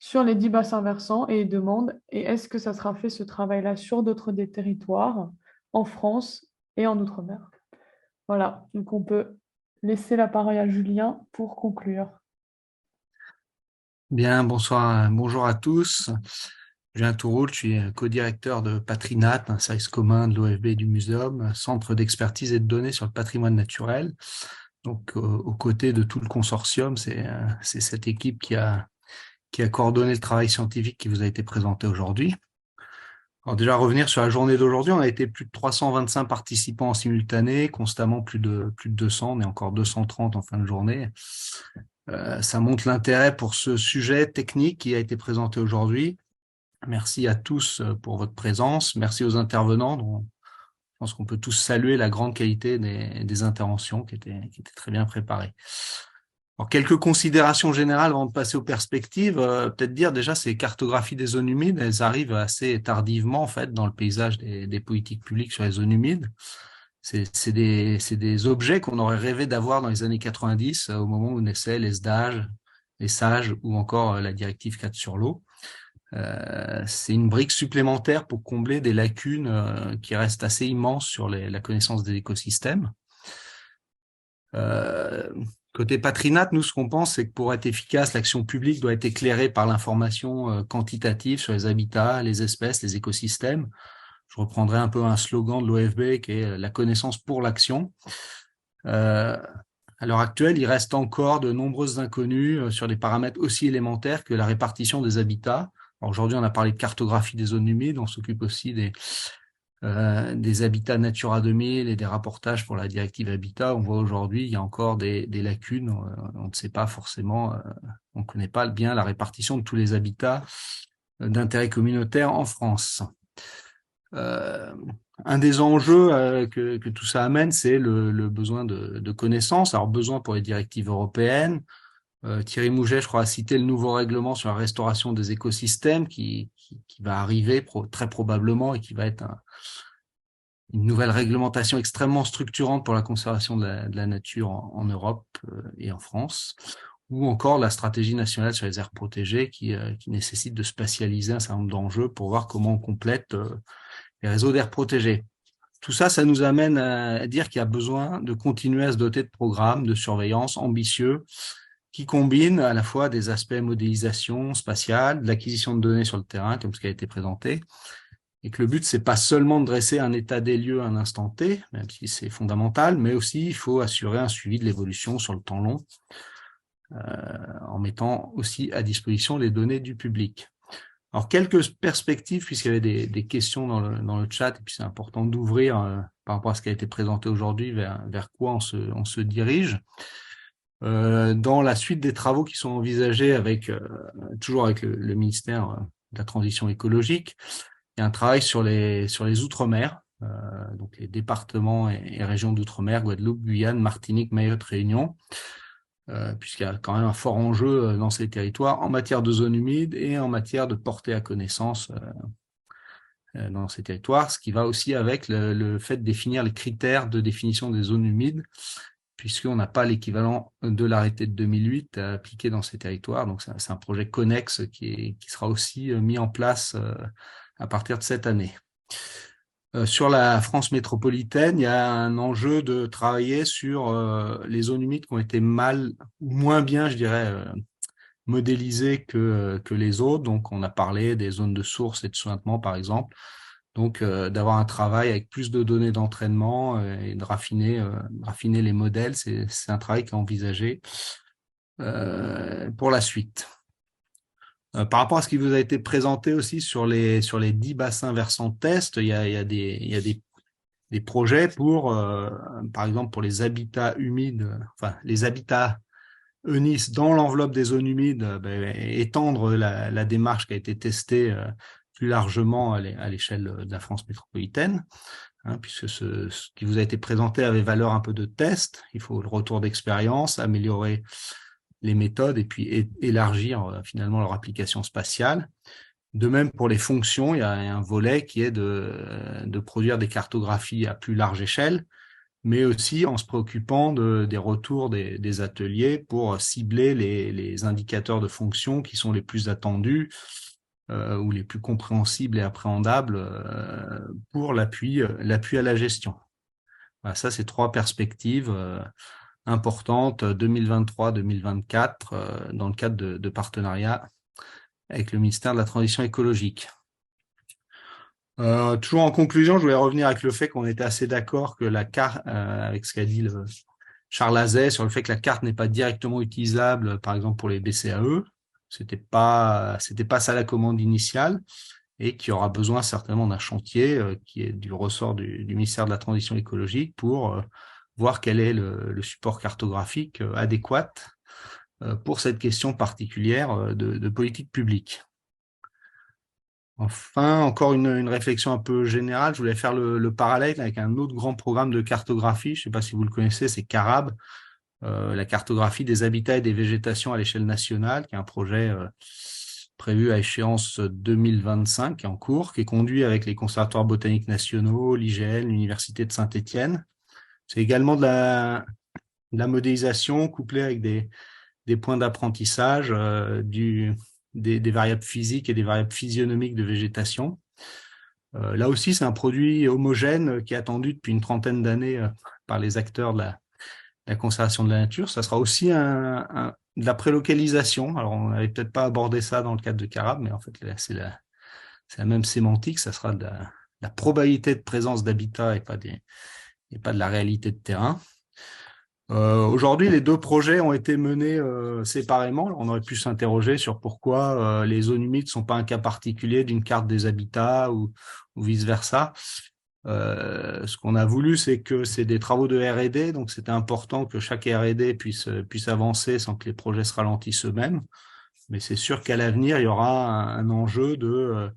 sur les 10 bassins versants, et il demande est-ce que ça sera fait ce travail-là sur d'autres des territoires en France et en Outre-mer. Voilà, donc on peut laisser la parole à Julien pour conclure. Bien, bonsoir, bonjour à tous. Julien Touroul, je suis co-directeur de Patrinat, un service commun de l'OFB et du Muséum, centre d'expertise et de données sur le patrimoine naturel. Donc, aux côtés de tout le consortium, c'est cette équipe qui a coordonné le travail scientifique qui vous a été présenté aujourd'hui. Alors déjà, revenir sur la journée d'aujourd'hui, on a été plus de 325 participants en simultané, constamment plus de 200, on est encore 230 en fin de journée. Ça montre l'intérêt pour ce sujet technique qui a été présenté aujourd'hui. Merci à tous pour votre présence. Merci aux intervenants, dont je pense qu'on peut tous saluer la grande qualité des interventions qui étaient très bien préparées. Alors, quelques considérations générales avant de passer aux perspectives. Peut-être dire déjà, ces cartographies des zones humides, elles arrivent assez tardivement en fait dans le paysage des politiques publiques sur les zones humides. C'est des objets qu'on aurait rêvé d'avoir dans les années 90, au moment où naissaient les SDAGE, les SAGE ou encore la directive 4 sur l'eau. C'est une brique supplémentaire pour combler des lacunes qui restent assez immenses sur la connaissance des écosystèmes. Côté Patrinat, nous, ce qu'on pense, c'est que pour être efficace, l'action publique doit être éclairée par l'information quantitative sur les habitats, les espèces, les écosystèmes. Je reprendrai un peu un slogan de l'OFB qui est la connaissance pour l'action. À l'heure actuelle, il reste encore de nombreuses inconnues sur des paramètres aussi élémentaires que la répartition des habitats. Aujourd'hui, on a parlé de cartographie des zones humides, on s'occupe aussi des habitats Natura 2000 et des rapportages pour la directive Habitat. On voit aujourd'hui, il y a encore des lacunes. On ne sait pas forcément, on ne connaît pas bien la répartition de tous les habitats d'intérêt communautaire en France. Un des enjeux que tout ça amène, c'est le besoin de connaissances. Alors, besoin pour les directives européennes. Thierry Mouget, je crois, a cité le nouveau règlement sur la restauration des écosystèmes qui va arriver très probablement et qui va être une nouvelle réglementation extrêmement structurante pour la conservation de la nature en Europe et en France. Ou encore la stratégie nationale sur les aires protégées qui nécessite de spatialiser un certain nombre d'enjeux pour voir comment on complète les réseaux d'aires protégées. Tout ça, ça nous amène à dire qu'il y a besoin de continuer à se doter de programmes de surveillance ambitieux qui combinent à la fois des aspects modélisation spatiale, de l'acquisition de données sur le terrain, comme ce qui a été présenté, et que le but, c'est pas seulement de dresser un état des lieux à un instant T, même si c'est fondamental, mais aussi il faut assurer un suivi de l'évolution sur le temps long, en mettant aussi à disposition les données du public. Alors, quelques perspectives, puisqu'il y avait des questions dans le chat, et puis c'est important d'ouvrir par rapport à ce qui a été présenté aujourd'hui, vers quoi on se dirige. Dans la suite des travaux qui sont envisagés toujours avec le ministère de la Transition écologique, il y a un travail sur les Outre-mer, donc les départements et régions d'Outre-mer, Guadeloupe, Guyane, Martinique, Mayotte, Réunion, puisqu'il y a quand même un fort enjeu dans ces territoires en matière de zones humides et en matière de portée à connaissance dans ces territoires, ce qui va aussi avec le fait de définir les critères de définition des zones humides, puisqu'on n'a pas l'équivalent de l'arrêté de 2008 à appliquer dans ces territoires. Donc, c'est un projet connexe qui sera aussi mis en place à partir de cette année. Sur la France métropolitaine, il y a un enjeu de travailler sur les zones humides qui ont été mal ou moins bien, je dirais, modélisées que les autres. Donc, on a parlé des zones de source et de sointement, par exemple. Donc, d'avoir un travail avec plus de données d'entraînement et de raffiner les modèles, c'est un travail qui est envisagé pour la suite. Par rapport à ce qui vous a été présenté aussi sur les 10 bassins versants test, il y a des projets pour, par exemple, pour les habitats humides, enfin les habitats ENIS dans l'enveloppe des zones humides, étendre la démarche qui a été testée plus largement à l'échelle de la France métropolitaine, puisque ce qui vous a été présenté avait valeur un peu de test. Il faut le retour d'expérience, améliorer les méthodes et puis élargir finalement leur application spatiale. De même pour les fonctions, il y a un volet qui est de produire des cartographies à plus large échelle, mais aussi en se préoccupant des retours des ateliers pour cibler les indicateurs de fonction qui sont les plus attendus ou les plus compréhensibles et appréhendables pour l'appui à la gestion. Voilà, ça, c'est 3 perspectives importantes 2023-2024 dans le cadre de partenariat avec le ministère de la Transition écologique. Toujours en conclusion, je voulais revenir avec le fait qu'on était assez d'accord que la carte, avec ce qu'a dit Charles Azet, sur le fait que la carte n'est pas directement utilisable, par exemple pour les BCAE. C'était pas ça la commande initiale, et qu'il y aura besoin certainement d'un chantier qui est du ressort du ministère de la Transition écologique pour voir quel est le support cartographique adéquat pour cette question particulière de politique publique. Enfin, encore une réflexion un peu générale, je voulais faire le parallèle avec un autre grand programme de cartographie, je ne sais pas si vous le connaissez, c'est CARAB, la cartographie des habitats et des végétations à l'échelle nationale, qui est un projet prévu à échéance 2025, qui est en cours, qui est conduit avec les conservatoires botaniques nationaux, l'IGN, l'Université de Saint-Étienne. C'est également de la modélisation couplée avec des points d'apprentissage des variables physiques et des variables physionomiques de végétation. Là aussi, c'est un produit homogène qui est attendu depuis une trentaine d'années par les acteurs de la conservation de la nature. Ça sera aussi de la prélocalisation. Alors, on n'avait peut-être pas abordé ça dans le cadre de CARAB, mais en fait, c'est la même sémantique. Ça sera de la probabilité de présence d'habitat et pas de la réalité de terrain. Aujourd'hui, les 2 projets ont été menés séparément. On aurait pu s'interroger sur pourquoi les zones humides ne sont pas un cas particulier d'une carte des habitats ou vice-versa. Ce qu'on a voulu, c'est que c'est des travaux de R&D, donc c'était important que chaque R&D puisse avancer sans que les projets se ralentissent eux-mêmes. Mais c'est sûr qu'à l'avenir, il y aura un enjeu de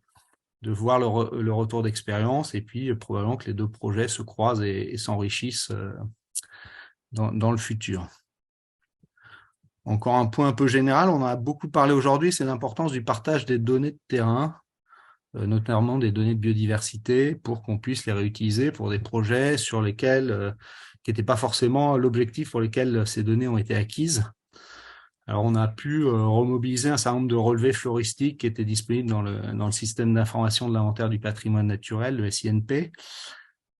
voir le retour d'expérience, et puis probablement que les 2 projets se croisent et s'enrichissent dans le futur. Encore un point un peu général, on en a beaucoup parlé aujourd'hui, c'est l'importance du partage des données de terrain, notamment des données de biodiversité, pour qu'on puisse les réutiliser pour des projets sur lesquels, qui n'étaient pas forcément l'objectif pour lesquels ces données ont été acquises. Alors, on a pu remobiliser un certain nombre de relevés floristiques qui étaient disponibles dans le système d'information de l'inventaire du patrimoine naturel, le SINP.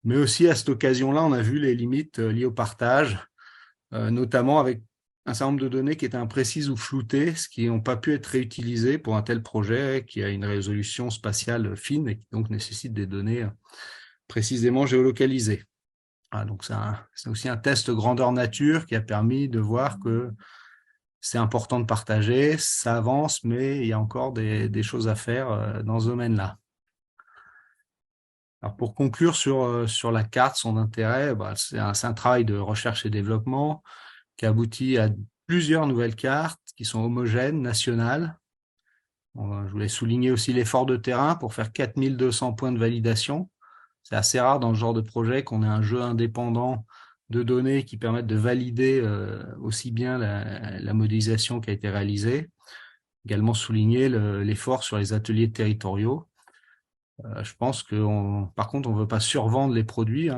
Mais aussi, à cette occasion-là, on a vu les limites liées au partage, notamment avec un certain nombre de données qui étaient imprécises ou floutées, ce qui n'ont pas pu être réutilisées pour un tel projet qui a une résolution spatiale fine et qui donc nécessite des données précisément géolocalisées. Ah, donc, c'est aussi un test grandeur nature qui a permis de voir que c'est important de partager, ça avance, mais il y a encore des choses à faire dans ce domaine-là. Alors pour conclure sur la carte, son intérêt, c'est un travail de recherche et développement qui aboutit à plusieurs nouvelles cartes qui sont homogènes, nationales. Je voulais souligner aussi l'effort de terrain pour faire 4200 points de validation. C'est assez rare dans ce genre de projet qu'on ait un jeu indépendant de données qui permettent de valider aussi bien la modélisation qui a été réalisée. Également souligner l'effort sur les ateliers territoriaux. Je pense par contre, on ne veut pas survendre les produits.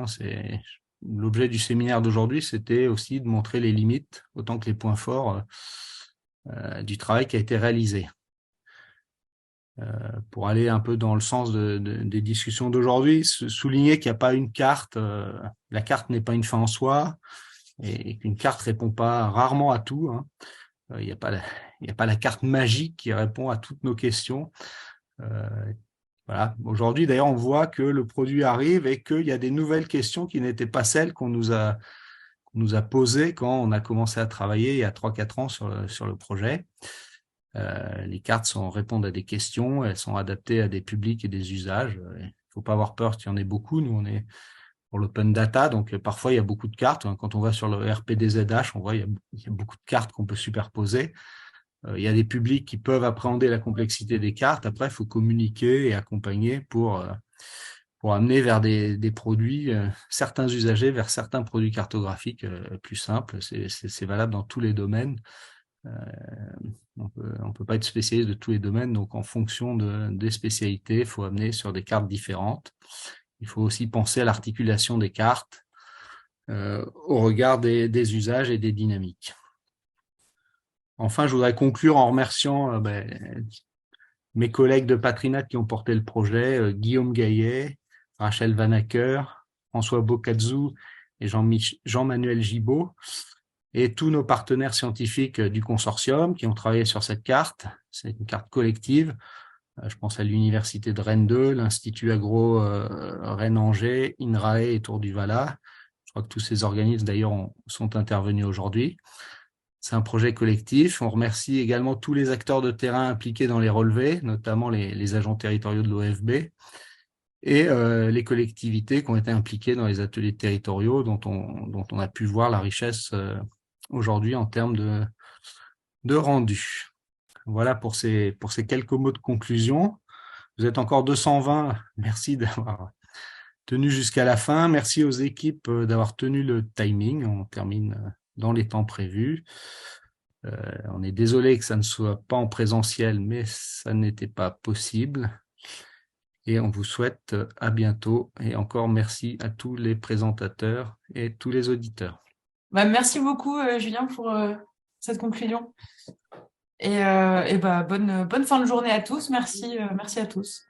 L'objet du séminaire d'aujourd'hui, c'était aussi de montrer les limites, autant que les points forts du travail qui a été réalisé. Pour aller un peu dans le sens des discussions d'aujourd'hui, souligner qu'il n'y a pas une carte, la carte n'est pas une fin en soi, et qu'une carte ne répond pas rarement à tout. Il n'y a pas la carte magique qui répond à toutes nos questions. Voilà. Aujourd'hui, d'ailleurs, on voit que le produit arrive et qu'il y a des nouvelles questions qui n'étaient pas celles qu'on nous a posées quand on a commencé à travailler il y a 3-4 ans sur le projet. Les cartes répondent à des questions, elles sont adaptées à des publics et des usages. Il ne faut pas avoir peur qu'il y en ait beaucoup. Nous, on est pour l'open data, donc parfois il y a beaucoup de cartes. Quand on va sur le RPDZH, on voit il y a beaucoup de cartes qu'on peut superposer. Il y a des publics qui peuvent appréhender la complexité des cartes. Après, il faut communiquer et accompagner pour amener vers des produits, certains usagers vers certains produits cartographiques plus simples. C'est valable dans tous les domaines. On peut pas être spécialiste de tous les domaines, donc en fonction des spécialités, il faut amener sur des cartes différentes. Il faut aussi penser à l'articulation des cartes au regard des usages et des dynamiques. Enfin, je voudrais conclure en remerciant mes collègues de Patrinat qui ont porté le projet, Guillaume Gaillet, Rachel Vanacker, François Bocazou et Jean-Manuel Gibaud, et tous nos partenaires scientifiques du consortium qui ont travaillé sur cette carte. C'est une carte collective. Je pense à l'Université de Rennes 2, l'Institut Agro Rennes-Angers, INRAE et Tour du Valat. Je crois que tous ces organismes, d'ailleurs, sont intervenus aujourd'hui. C'est un projet collectif. On remercie également tous les acteurs de terrain impliqués dans les relevés, notamment les agents territoriaux de l'OFB et les collectivités qui ont été impliquées dans les ateliers territoriaux dont on a pu voir la richesse aujourd'hui en termes de rendu. Voilà pour ces quelques mots de conclusion. Vous êtes encore 220. Merci d'avoir tenu jusqu'à la fin. Merci aux équipes d'avoir tenu le timing. On termine dans les temps prévus. On est désolé que ça ne soit pas en présentiel, mais ça n'était pas possible. Et on vous souhaite à bientôt. Et encore merci à tous les présentateurs et tous les auditeurs. Merci beaucoup, Julien, pour cette conclusion. Et bonne fin de journée à tous. Merci à tous.